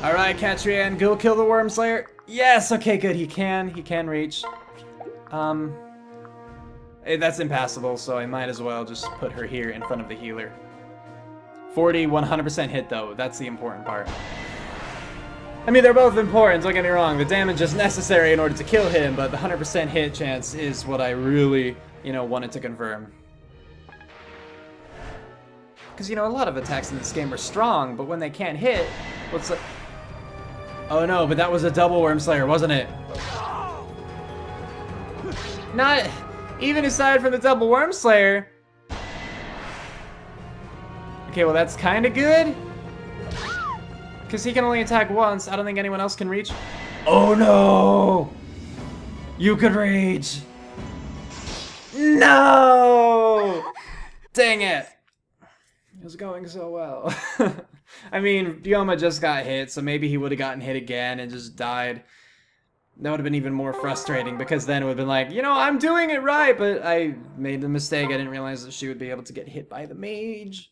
Alright, Catrian, go kill the Worm Slayer. Yes, okay, good, he can reach. That's impassable, so I might as well just put her here in front of the healer. 40, 100% hit though, that's the important part. I mean, they're both important, don't get me wrong. The damage is necessary in order to kill him, but the 100% hit chance is what I really, you know, wanted to confirm. Because, you know, a lot of attacks in this game are strong, but when they can't hit, what's like... Oh no, but that was a double Worm Slayer, wasn't it? Not... Even aside from the double Worm Slayer... Okay, well that's kind of good. Because he can only attack once. I don't think anyone else can reach. Oh no! You could reach! No! Dang it! It was going so well. I mean, Ryoma just got hit, so maybe he would have gotten hit again and just died. That would have been even more frustrating, because then it would have been like, you know, I'm doing it right, but I made the mistake. I didn't realize that she would be able to get hit by the mage.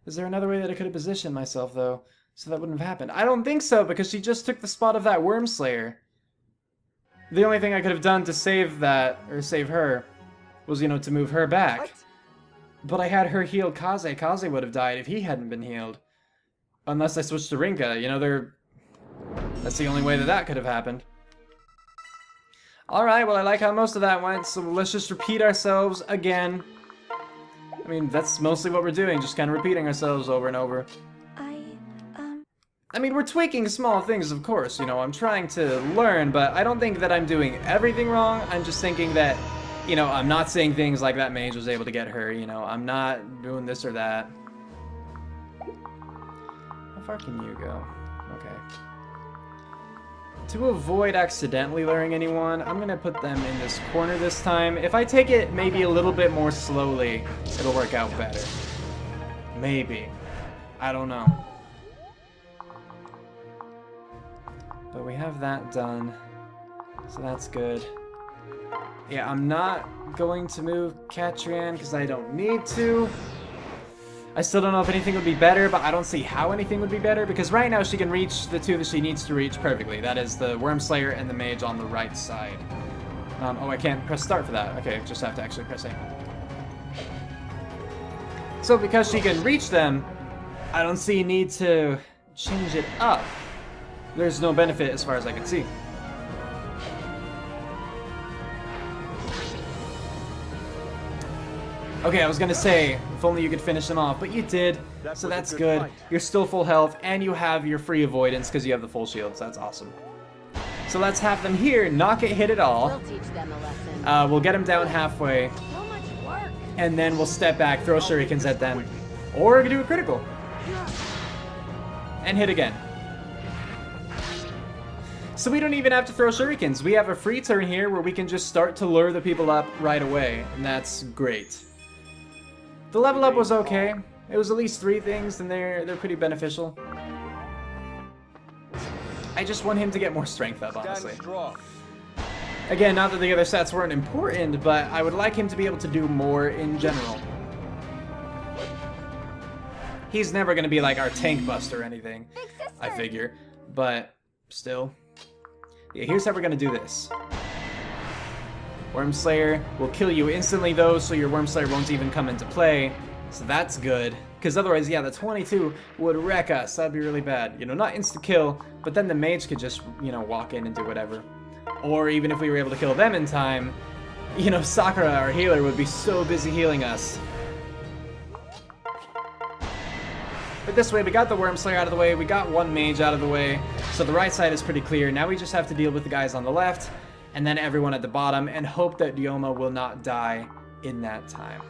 Is there another way that I could have positioned myself, though, so that wouldn't have happened? I don't think so, because she just took the spot of that Worm Slayer. The only thing I could have done to save that, or save her, was, you know, to move her back. What? But I had her heal Kaze. Kaze would have died if he hadn't been healed. Unless I switched to Rinka. You know, that's the only way that that could have happened. Alright, well, I like how most of that went, so let's just repeat ourselves again. I mean, that's mostly what we're doing, just kind of repeating ourselves over and over. I mean, we're tweaking small things, of course, you know, I'm trying to learn, but I don't think that I'm doing everything wrong. I'm just thinking that, you know, I'm not saying things like that mage was able to get her, you know, I'm not doing this or that. How far can you go? Okay. To avoid accidentally luring anyone, I'm gonna put them in this corner this time. If I take it maybe a little bit more slowly, it'll work out better. Maybe. I don't know. But we have that done, so that's good. Yeah, I'm not going to move Catrian because I don't need to. I still don't know if anything would be better, but I don't see how anything would be better because right now she can reach the two that she needs to reach perfectly. That is the Worm Slayer and the Mage on the right side. Oh, I can't press start for that. Okay, just have to actually press A. So because she can reach them, I don't see a need to change it up. There's no benefit as far as I can see. Okay, I was gonna say, if only you could finish them off, but you did, so that's good. You're still full health, and you have your free avoidance because you have the full shields. That's awesome. So let's have them here, not get hit at all. We'll teach them a lesson. We'll get them down halfway, So much work. and then we'll step back, throw shurikens at them, or do a critical. And hit again. So we don't even have to throw shurikens. We have a free turn here where we can just start to lure the people up right away, and that's great. The level up was okay. It was at least 3 things, and they're pretty beneficial. I just want him to get more strength up, honestly. Again, not that the other stats weren't important, but I would like him to be able to do more in general. He's never going to be like our tank buster or anything, I figure, but still. Yeah, here's how we're going to do this. Worm Slayer will kill you instantly though, so your Worm Slayer won't even come into play. So that's good. Because otherwise, yeah, the 22 would wreck us. That'd be really bad. You know, not insta-kill, but then the mage could just, you know, walk in and do whatever. Or even if we were able to kill them in time, you know, Sakura, our healer, would be so busy healing us. But this way, we got the Worm Slayer out of the way, we got one mage out of the way, so the right side is pretty clear. Now we just have to deal with the guys on the left, and then everyone at the bottom, and hope that Ryoma will not die in that time.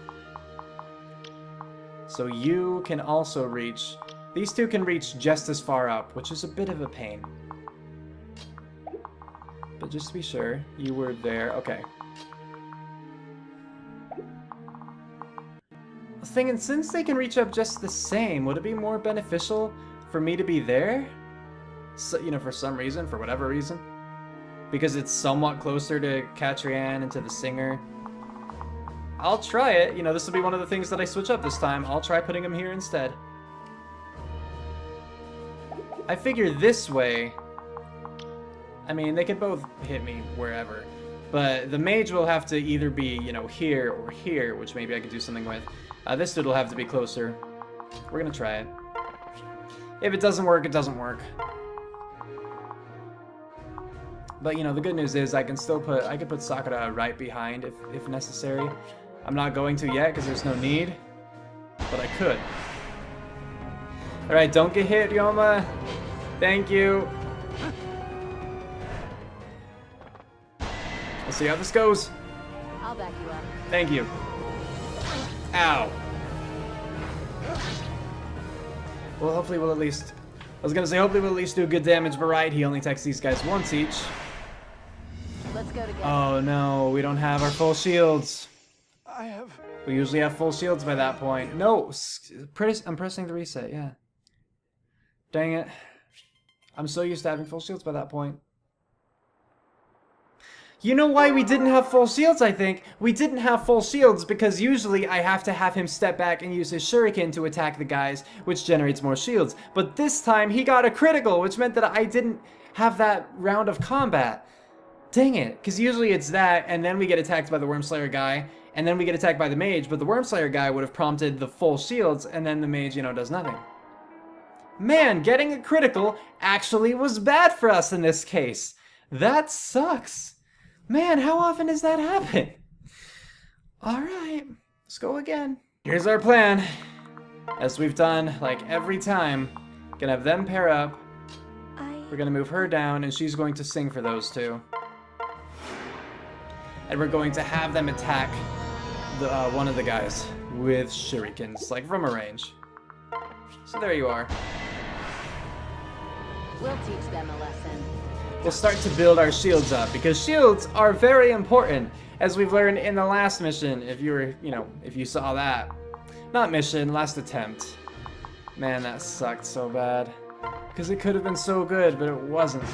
So you can also reach... These two can reach just as far up, which is a bit of a pain. But just to be sure, you were there. Okay. I was thinking, since they can reach up just the same, would it be more beneficial for me to be there? So, you know, for some reason, for whatever reason. Because it's somewhat closer to Catrian and to the singer. I'll try it. You know, this will be one of the things that I switch up this time. I'll try putting him here instead. I figure this way... I mean, they could both hit me wherever. But the mage will have to either be, you know, here or here, which maybe I could do something with. This dude will have to be closer. We're gonna try it. If it doesn't work, it doesn't work. But, you know, the good news is I can still put... I could put Sakura right behind if necessary. I'm not going to yet because there's no need. But I could. Alright, don't get hit, Ryoma. Thank you. We'll see how this goes. I'll back you up. Thank you. Ow. Well, hopefully we'll at least... I was gonna say, hopefully we'll at least do good damage, but right, he only attacks these guys once each. Let's go together. Oh no, we don't have our full shields. We usually have full shields by that point. No, I'm pressing the reset, yeah. Dang it. I'm so used to having full shields by that point. You know why we didn't have full shields, I think? We didn't have full shields because usually I have to have him step back and use his shuriken to attack the guys, which generates more shields. But this time, he got a critical, which meant that I didn't have that round of combat. Dang it, because usually it's that, and then we get attacked by the Wormslayer guy, and then we get attacked by the mage, but the Wormslayer guy would have prompted the full shields, and then the mage, you know, does nothing. Man, getting a critical actually was bad for us in this case. That sucks. Man, how often does that happen? Alright, let's go again. Here's our plan. As we've done, like, every time. Gonna have them pair up. We're gonna move her down, and she's going to sing for those two. And we're going to have them attack the one of the guys with shurikens, like, from a range. So there you are. We'll teach them a lesson. We'll start to build our shields up, because shields are very important, as we've learned in the last mission, if you were, you know, if you saw that. Not mission, last attempt. Man, that sucked so bad. Because it could have been so good, but it wasn't.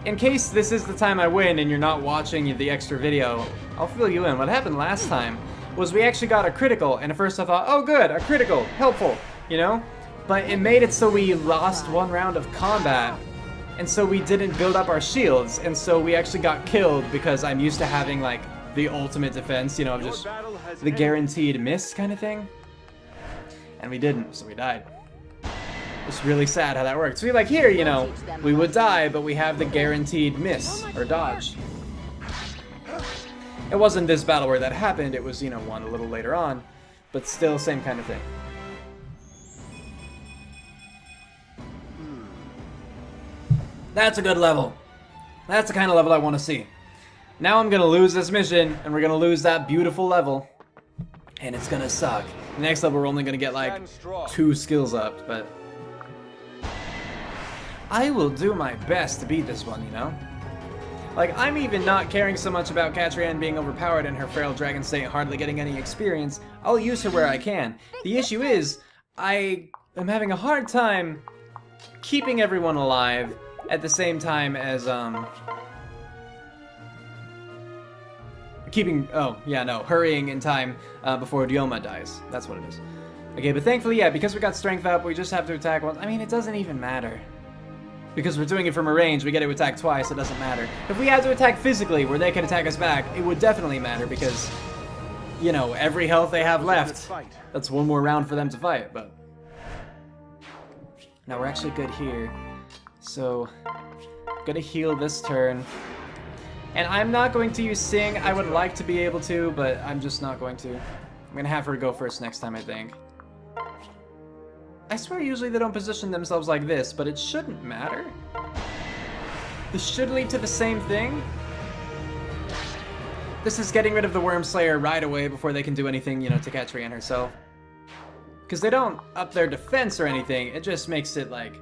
In case this is the time I win and you're not watching the extra video, I'll fill you in. What happened last time was we actually got a critical, and at first I thought, oh good, a critical, helpful, you know? But it made it so we lost one round of combat, and so we didn't build up our shields, and so we actually got killed because I'm used to having, like, the ultimate defense, you know, just the guaranteed miss kind of thing. And we didn't, so we died. It's really sad how that works. So, like, here, you know, we would die, but we have the guaranteed miss, or dodge. It wasn't this battle where that happened, it was, you know, one a little later on, but still same kind of thing. That's a good level. That's the kind of level I want to see. Now I'm gonna lose this mission, and we're gonna lose that beautiful level. And it's gonna suck. The next level we're only gonna get like 2 skills up, but I will do my best to beat this one, you know? Like, I'm even not caring so much about Catrian being overpowered and her frail dragon state hardly getting any experience. I'll use her where I can. The issue is, I am having a hard time keeping everyone alive at the same time as, hurrying in time before Dioma dies. That's what it is. Okay, but thankfully, yeah, because we got strength up, we just have to attack once. I mean, it doesn't even matter. Because we're doing it from a range, we get to attack twice, it doesn't matter. If we had to attack physically, where they can attack us back, it would definitely matter, because, you know, every health they have left, that's one more round for them to fight, but... Now, we're actually good here. So, I'm gonna heal this turn. And I'm not going to use Sing. I would like to be able to, but I'm just not going to. I'm gonna have her go first next time, I think. I swear usually they don't position themselves like this, but it shouldn't matter. This should lead to the same thing. This is getting rid of the Wormslayer right away before they can do anything, you know, to Catrian herself. Because they don't up their defense or anything, it just makes it, like,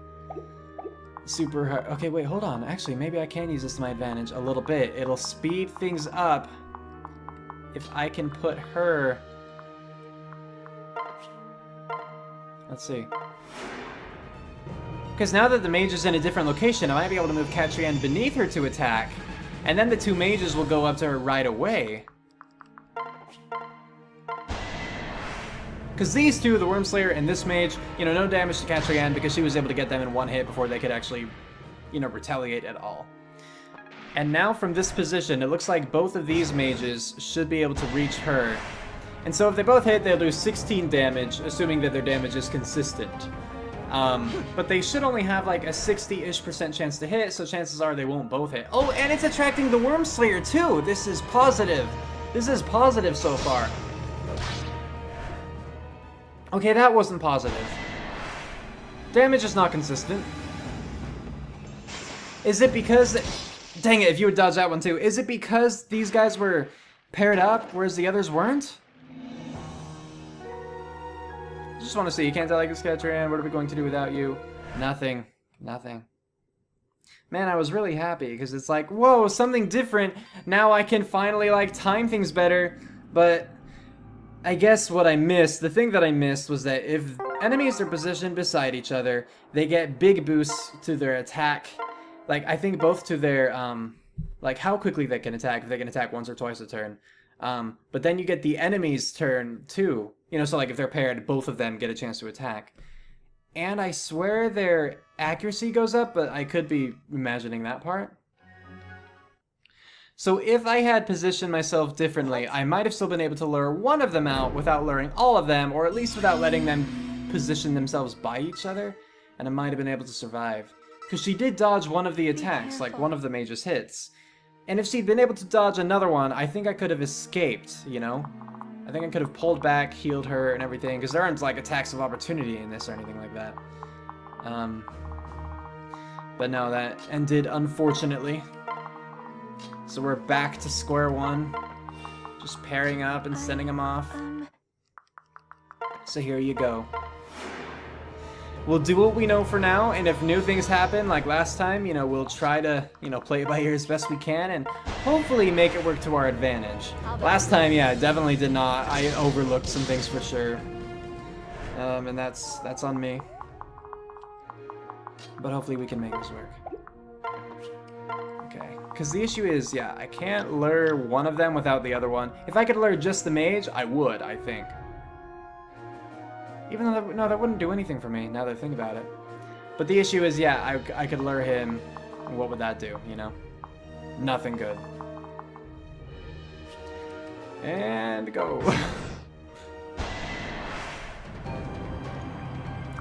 super hard. Okay, wait, hold on. Actually, maybe I can use this to my advantage a little bit. It'll speed things up if I can put her... Let's see. Because now that the mage is in a different location, I might be able to move Catrian beneath her to attack, and then the 2 mages will go up to her right away. Because these two, the Wormslayer and this mage, you know, no damage to Catrian because she was able to get them in 1 hit before they could actually, you know, retaliate at all. And now from this position, it looks like both of these mages should be able to reach her. And so if they both hit, they'll do 16 damage, assuming that their damage is consistent. But they should only have like a 60-ish% chance to hit, so chances are they won't both hit. Oh, and it's attracting the Wormslayer too! This is positive! This is positive so far. Okay, that wasn't positive. Damage is not consistent. Is it because... Dang it, if you would dodge that one too. Is it because these guys were paired up, whereas the others weren't? Just want to see. You can't tell like this, Catrian. What are we going to do without you? Nothing. Nothing. Man, I was really happy, because it's like, whoa, something different. Now I can finally, like, time things better. But... I guess what I missed, the thing that I missed was that if enemies are positioned beside each other, they get big boosts to their attack. Like, I think both to their, like, how quickly they can attack, if they can attack once or twice a turn. But then you get the enemy's turn, too. You know, so, like, if they're paired, both of them get a chance to attack. And I swear their accuracy goes up, but I could be imagining that part. So if I had positioned myself differently, I might have still been able to lure one of them out without luring all of them, or at least without letting them position themselves by each other, and I might have been able to survive. Because she did dodge one of the attacks, like one of the mage's hits. And if she'd been able to dodge another one, I think I could have escaped, you know? I think I could have pulled back, healed her, and everything, because there aren't, like, attacks of opportunity in this or anything like that. But no, that ended unfortunately. So we're back to square one. Just pairing up and sending them off. So here you go. We'll do what we know for now, and if new things happen, like last time, you know, we'll try to, you know, play it by ear as best we can, and hopefully make it work to our advantage. Last time, yeah, definitely did not. I overlooked some things for sure. And that's on me. But hopefully we can make this work. Okay, because the issue is, yeah, I can't lure one of them without the other one. If I could lure just the mage, I would, I think. Even though, no, that wouldn't do anything for me, now that I think about it. But the issue is, yeah, I could lure him, and what would that do, you know? Nothing good. And go.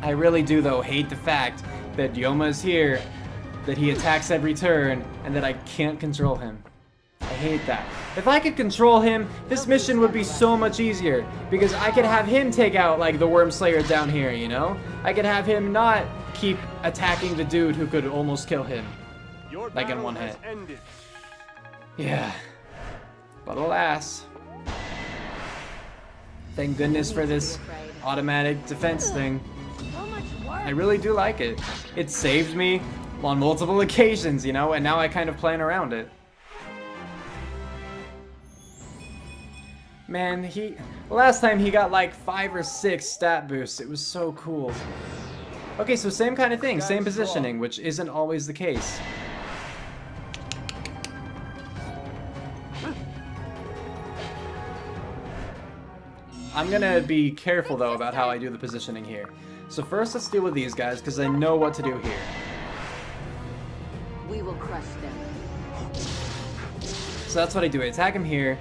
I really do, though, hate the fact that Yoma is here, that he attacks every turn, and that I can't control him. I hate that. If I could control him, this mission would be so much easier, because I could have him take out, like, the Worm Slayer down here, you know? I could have him not keep attacking the dude who could almost kill him, like in one hit. Yeah. But alas. Thank goodness for this automatic defense thing. I really do like it. It saved me on multiple occasions, you know, and now I kind of plan around it. Man, last time he got like 5 or 6 stat boosts. It was so cool. Okay, so same kind of thing, same positioning, which isn't always the case. I'm gonna be careful though about how I do the positioning here. So first let's deal with these guys, because I know what to do here. We will crush them. So that's what I do. I attack him here,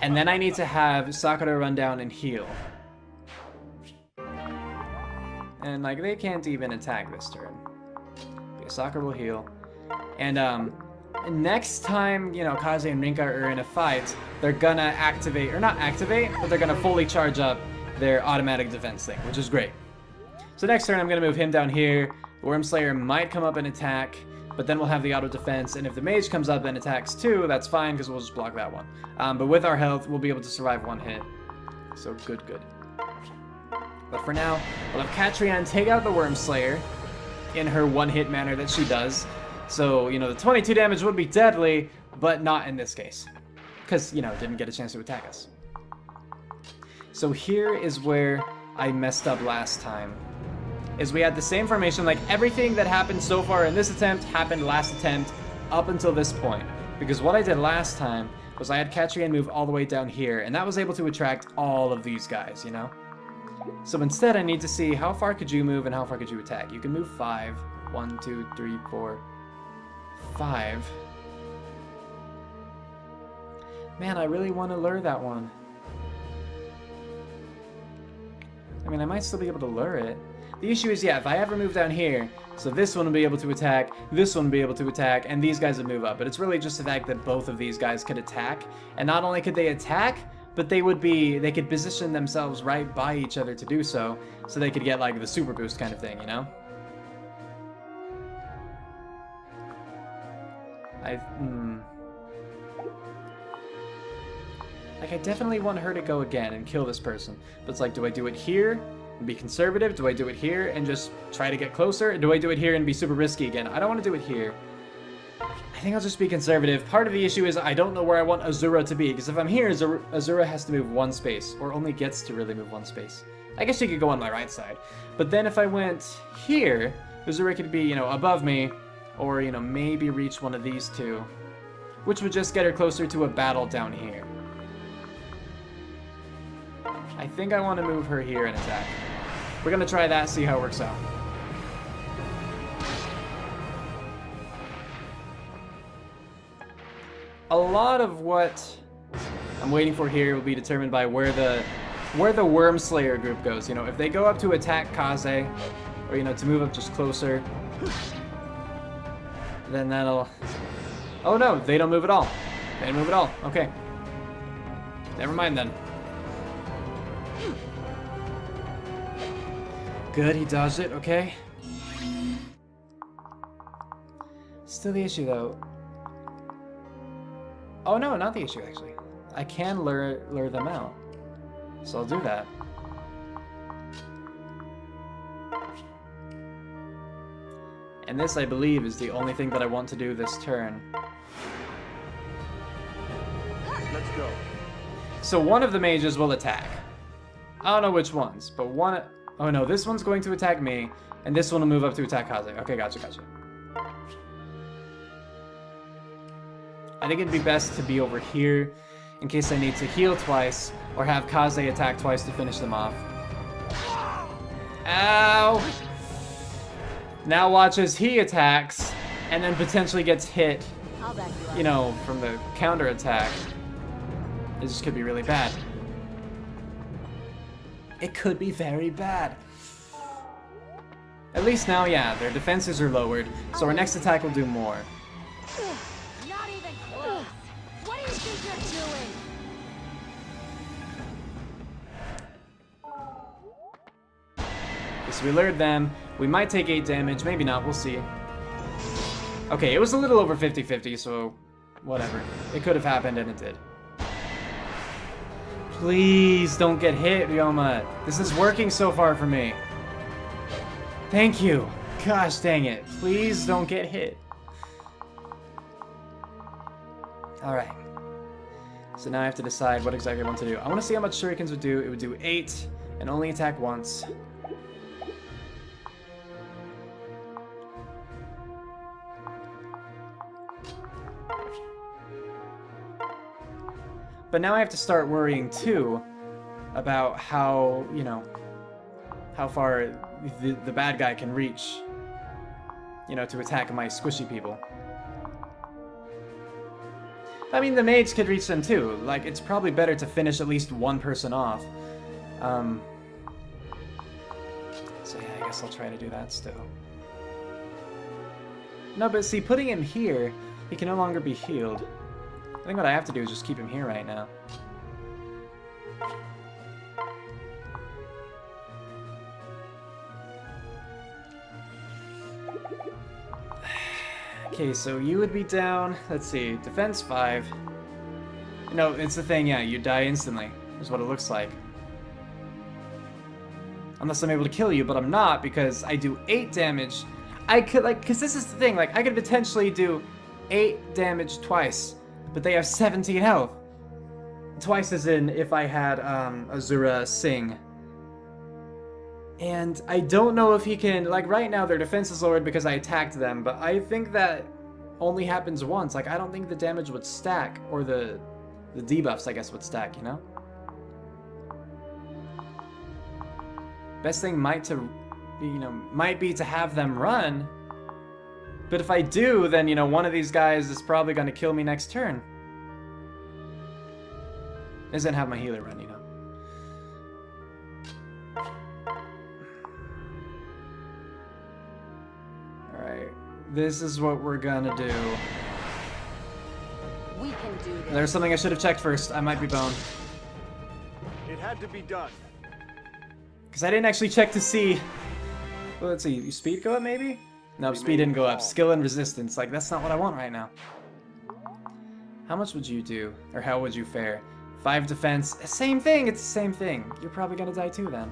and then I need to have Sakura run down and heal. And like they can't even attack this turn. Okay, Sakura will heal. And next time, you know, Kaze and Rinka are in a fight, they're gonna activate, or not activate, but they're gonna fully charge up their automatic defense thing, which is great. So next turn I'm gonna move him down here. The Worm Slayer might come up and attack, but then we'll have the auto defense, and if the mage comes up and attacks too, that's fine, because we'll just block that one. But with our health, we'll be able to survive one hit. So good, good. But for now, we'll have Catrion take out the Worm Slayer in her one-hit manner that she does. So, you know, the 22 damage would be deadly, but not in this case. Because, you know, didn't get a chance to attack us. So here is where I messed up last time. Is we had the same formation, like everything that happened so far in this attempt happened last attempt up until this point. Because what I did last time was I had Catrion move all the way down here, and that was able to attract all of these guys, you know? So instead I need to see how far could you move and how far could you attack. You can move 5. 1, 2, 3, 4, 5. Man, I really want to lure that one. I mean, I might still be able to lure it. The issue is, yeah, if I ever move down here, so this one will be able to attack, this one will be able to attack, and these guys would move up. But it's really just the fact that both of these guys could attack. And not only could they attack, but they could position themselves right by each other to do so they could get, like, the super boost kind of thing, you know? Like, I definitely want her to go again and kill this person. But it's like, do I do it here and be conservative? Do I do it here and just try to get closer? Or do I do it here and be super risky again? I don't want to do it here. I think I'll just be conservative. Part of the issue is I don't know where I want Azura to be, because if I'm here, Azura has to move one space, or only gets to really move one space. I guess she could go on my right side. But then if I went here, Azura could be, you know, above me, or, you know, maybe reach one of these two, which would just get her closer to a battle down here. I think I want to move her here and attack. We're going to try that, see how it works out. A lot of what I'm waiting for here will be determined by where the Worm Slayer group goes. You know, if they go up to attack Kaze, or, you know, to move up just closer, then that'll... Oh no, they don't move at all. They don't move at all. Okay. Never mind then. Good, he dodged it, okay. Still the issue though. Oh no, not the issue actually. I can lure them out. So I'll do that. And this, I believe, is the only thing that I want to do this turn. Let's go. So one of the mages will attack. I don't know which ones, but one... Oh no, this one's going to attack me, and this one will move up to attack Kaze. Okay, gotcha. I think it'd be best to be over here in case I need to heal twice or have Kaze attack twice to finish them off. Ow! Now watch as he attacks and then potentially gets hit, you know, from the counter attack. This could be really bad. It could be very bad. At least now, yeah, their defenses are lowered, so our next attack will do more. Not even close. What do you think you're doing? So we lured them. We might take 8 damage, maybe not, we'll see. Okay, it was a little over 50-50, so whatever. It could have happened, and it did. Please don't get hit, Ryoma. This is working so far for me. Thank you. Gosh dang it. Please don't get hit. Alright. So now I have to decide what exactly I want to do. I want to see how much shurikens would do. It would do 8 and only attack once. But now I have to start worrying too about how, you know, how far the bad guy can reach, you know, to attack my squishy people. I mean, the mage could reach them too. Like, it's probably better to finish at least one person off. So yeah, I guess I'll try to do that still. No, but see, putting him here, he can no longer be healed. I think what I have to do is just keep him here right now. Okay, so you would be down, let's see, defense 5. No, it's the thing, yeah, you die instantly, is what it looks like. Unless I'm able to kill you, but I'm not, because I do 8 damage. I could, like, because this is the thing, like, I could potentially do 8 damage twice. But they have 17 health. Twice as in if I had Azura sing. And I don't know if he can, like right now their defense is lowered because I attacked them, but I think that only happens once. Like I don't think the damage would stack, or the debuffs I guess would stack, you know? Best thing might be to have them run. But if I do, then, you know, one of these guys is probably going to kill me next turn. Doesn't have my healer run, you know. Alright. This is what we're gonna do. We can do this. There's something I should have checked first. I might be boned. It had to be done. Because I didn't actually check to see... Well, let's see. Speed go up, maybe? No, speed didn't go up. Skill and resistance. Like, that's not what I want right now. How much would you do? Or how would you fare? 5 defense. Same thing. It's the same thing. You're probably gonna die too, then.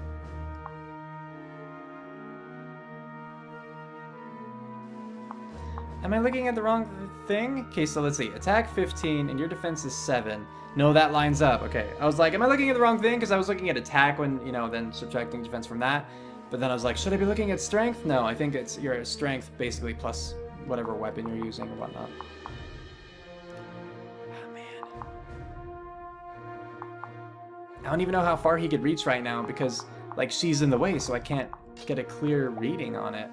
Am I looking at the wrong thing? Okay, so let's see. Attack 15 and your defense is 7. No, that lines up. Okay, I was like, am I looking at the wrong thing? Because I was looking at attack when, you know, then subtracting defense from that. But then I was like, should I be looking at strength? No, I think it's your strength basically plus whatever weapon you're using or whatnot. Oh, man. I don't even know how far he could reach right now because, like, she's in the way, so I can't get a clear reading on it.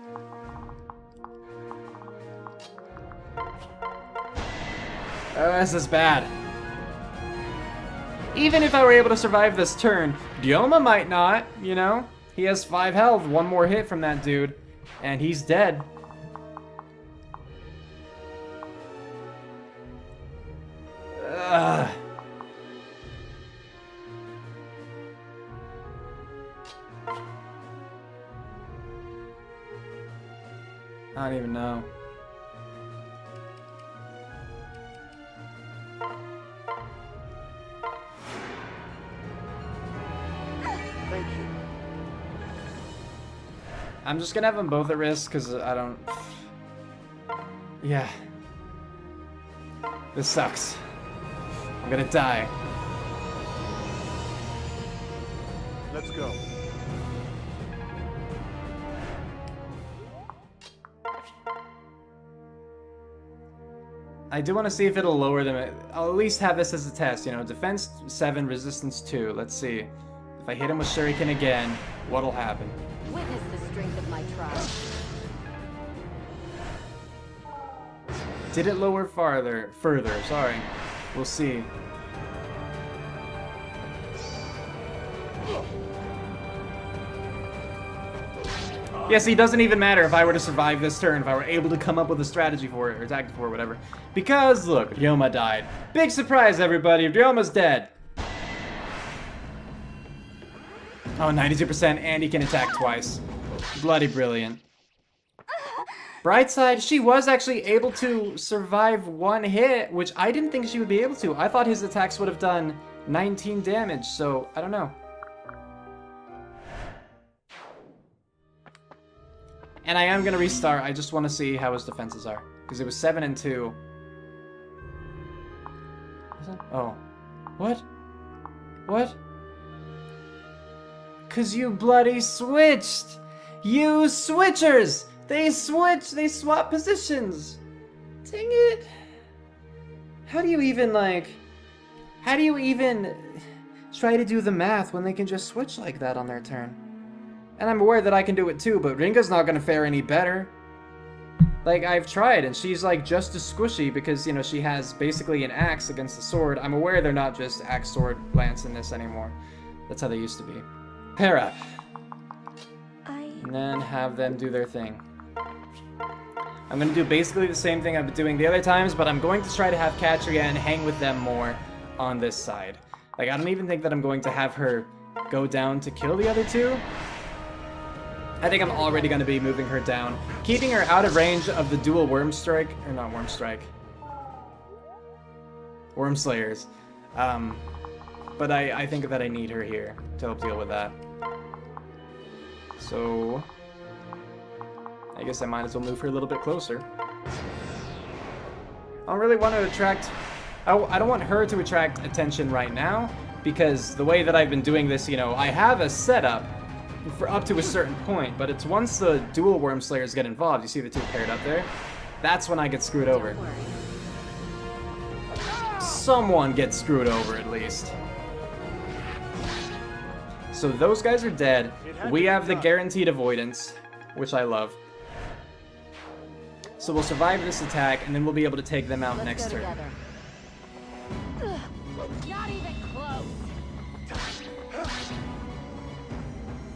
Oh, this is bad. Even if I were able to survive this turn, Dioma might not, you know? He has 5 health, 1 more hit from that dude, and he's dead. Ugh. I don't even know. Thank you. I'm just gonna have them both at risk because I don't. Yeah. This sucks. I'm gonna die. Let's go. I do want to see if it'll lower them. I'll at least have this as a test, you know. Defense 7, resistance 2. Let's see. If I hit him with Shuriken again, what'll happen? Witness the strength of my tribe. Did it lower further, sorry. We'll see. Yeah, see, it doesn't even matter if I were to survive this turn, if I were able to come up with a strategy for it, or tactic for it, whatever. Because, look, Dioma died. Big surprise, everybody, Dioma's dead. Oh, 92%, and he can attack twice. Bloody brilliant. Bright side, she was actually able to survive 1 hit, which I didn't think she would be able to. I thought his attacks would have done 19 damage, so I don't know. And I am going to restart. I just want to see how his defenses are. Because it was 7 and 2. Oh. What? What? Because you bloody switched! You switchers! They swap positions! Dang it! How do you even, like... How do you even try to do the math when they can just switch like that on their turn? And I'm aware that I can do it too, but Ringa's not gonna fare any better. Like, I've tried, and she's like just as squishy because, you know, she has basically an axe against the sword. I'm aware they're not just axe, sword, lance in this anymore. That's how they used to be. Pair up. And then have them do their thing. I'm gonna do basically the same thing I've been doing the other times, but I'm going to try to have Katria and hang with them more on this side. Like, I don't even think that I'm going to have her go down to kill the other two. I think I'm already going to be moving her down, keeping her out of range of the dual Worm Strike, or not Worm Strike, Worm Slayers. But I think that I need her here to help deal with that. So I guess I might as well move her a little bit closer. I don't really want to attract... I don't want her to attract attention right now, because the way that I've been doing this, you know, I have a setup for up to a certain point, but it's once the dual Worm Slayers get involved, you see the two paired up there, that's when I get screwed over. Someone gets screwed over, at least. So those guys are dead. We have the guaranteed avoidance, which I love. So we'll survive this attack, and then we'll be able to take them out next turn. Not even close.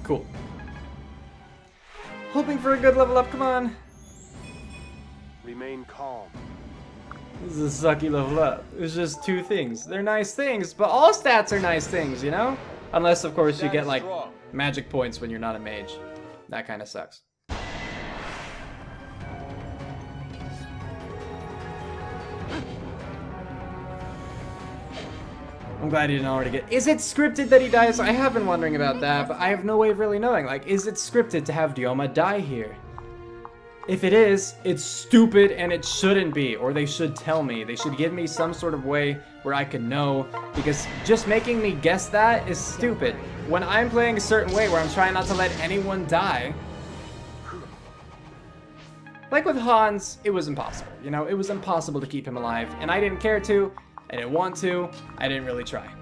Cool. Hoping for a good level up, come on. Remain calm. This is a sucky level up. It's just 2 things. They're nice things, but all stats are nice things, you know? Unless, of course, you get, like, magic points when you're not a mage. That kind of sucks. I'm glad he didn't already get... Is it scripted that he dies? I have been wondering about that, but I have no way of really knowing. Like, is it scripted to have Dioma die here? If it is, it's stupid and it shouldn't be, or they should tell me. They should give me some sort of way where I can know, because just making me guess that is stupid. When I'm playing a certain way where I'm trying not to let anyone die, like with Hans, it was impossible. You know, it was impossible to keep him alive, and I didn't care to, I didn't want to, I didn't really try.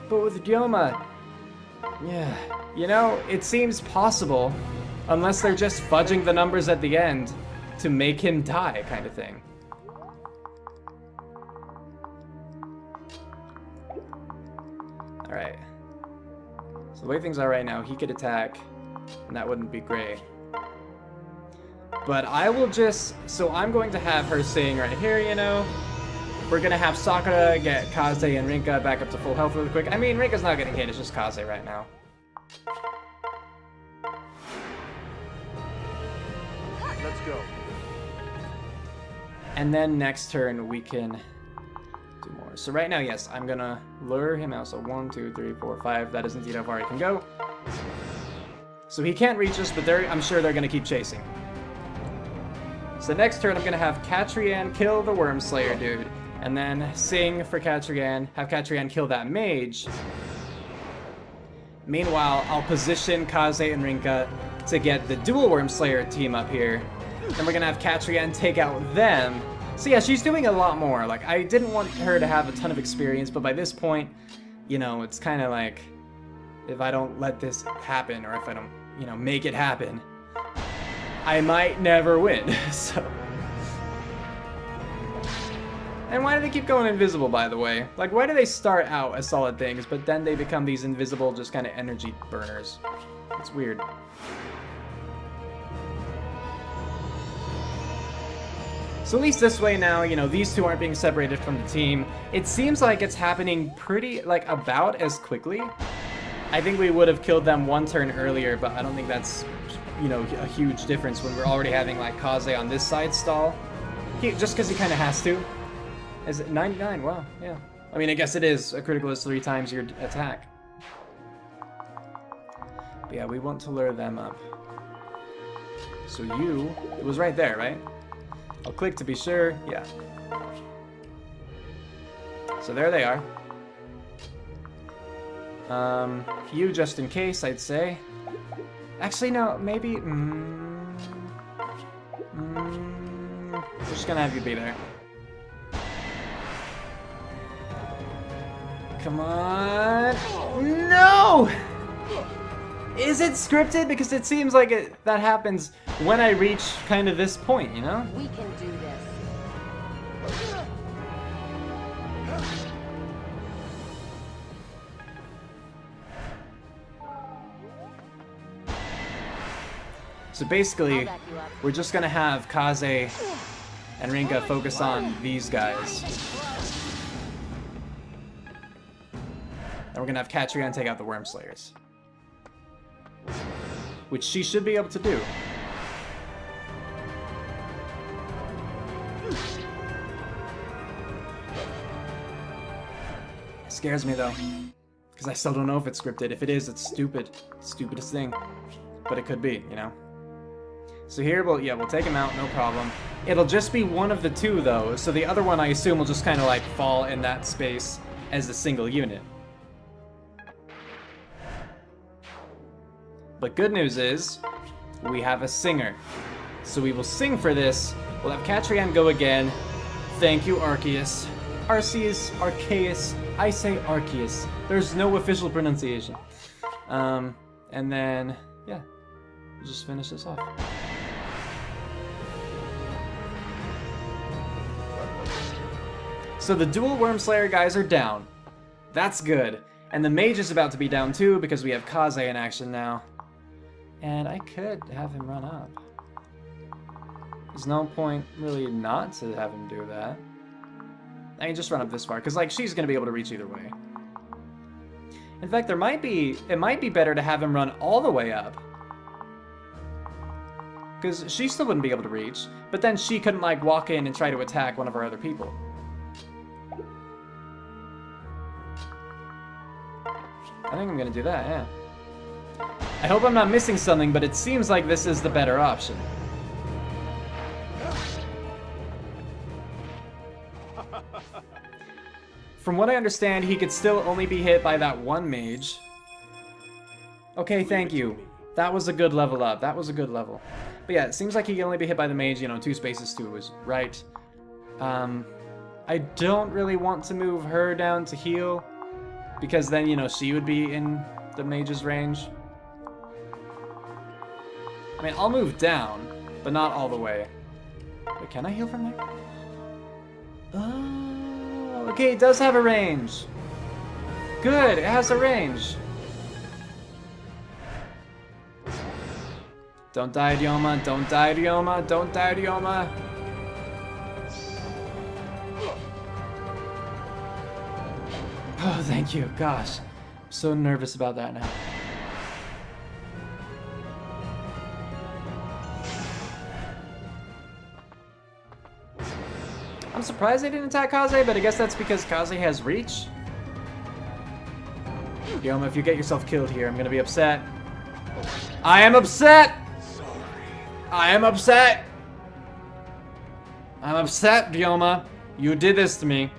But with Ryoma, yeah, you know, it seems possible, unless they're just fudging the numbers at the end to make him die, kind of thing. Alright. So the way things are right now, he could attack, and that wouldn't be great. But I will just... So I'm going to have her sing right here, you know? We're gonna have Sakura get Kaze and Rinka back up to full health really quick. I mean, Rinka's not getting hit, it's just Kaze right now. Let's go. And then next turn we can do more. So right now, yes, I'm gonna lure him out. So 1, 2, 3, 4, 5. That is indeed how far he can go. So he can't reach us, but I'm sure they're gonna keep chasing. So next turn, I'm gonna have Catrian kill the Worm Slayer dude, and then sing for Catrian, have Catrian kill that mage. Meanwhile, I'll position Kaze and Rinka to get the dual Worm Slayer team up here. Then we're gonna have Catrian take out them. So yeah, she's doing a lot more. Like, I didn't want her to have a ton of experience, but by this point, you know, it's kind of like, if I don't let this happen, or if I don't, you know, make it happen, I might never win, so. And why do they keep going invisible, by the way? Like, why do they start out as solid things, but then they become these invisible, just kind of energy burners? It's weird. So at least this way now, you know, these two aren't being separated from the team. It seems like it's happening pretty, like, about as quickly. I think we would have killed them one turn earlier, but I don't think that's, you know, a huge difference when we're already having, like, Kaze on this side stall. Just because he kind of has to. Is it 99? Wow, yeah. I mean, I guess it is. A critical is 3 times your attack. But yeah, we want to lure them up. So you... It was right there, right? I'll click to be sure. Yeah. So there they are. You just in case, I'd say. Actually, no, maybe... We're just gonna have you be there. Come on. No! Is it scripted? Because it seems like that happens when I reach kind of this point, you know? We can do this. So basically, we're just gonna have Kaze and Rinka focus on these guys. And we're gonna have Catrian take out the Worm Slayers. Which she should be able to do. It scares me though. Because I still don't know if it's scripted. If it is, it's stupid. Stupidest thing. But it could be, you know? So here, we'll take him out, no problem. It'll just be one of the two though, so the other one I assume will just kind of like fall in that space as a single unit. But good news is, we have a singer. So we will sing for this. We'll have Catrian go again. Thank you, Arceus. Arceus. I say Arceus. There's no official pronunciation. And then, yeah, we'll just finish this off. So the dual Worm Slayer guys are down. That's good. And the mage is about to be down too because we have Kaze in action now. And I could have him run up. There's no point really not to have him do that. I can just run up this far, because like she's gonna be able to reach either way. In fact, it might be better to have him run all the way up. Because she still wouldn't be able to reach, but then she couldn't like walk in and try to attack one of our other people. I think I'm gonna do that, yeah. I hope I'm not missing something, but it seems like this is the better option. from what I understand, he could still only be hit by that one mage. Okay, thank you. That was a good level up. That was a good level. But yeah, it seems like he can only be hit by the mage, you know, 2 spaces to his right. I don't really want to move her down to heal, because then, you know, she would be in the mage's range. I mean, I'll move down, but not all the way. Wait, can I heal from there? Oh, okay, it does have a range. Good, it has a range. Don't die, Ryoma. Don't die, Ryoma. Don't die, Ryoma. Oh, thank you. Gosh, I'm so nervous about that now. I'm surprised they didn't attack Kaze, but I guess that's because Kaze has reach. Ryoma, if you get yourself killed here, I'm gonna be upset. I am upset! I am upset! I'm upset, Ryoma. You did this to me.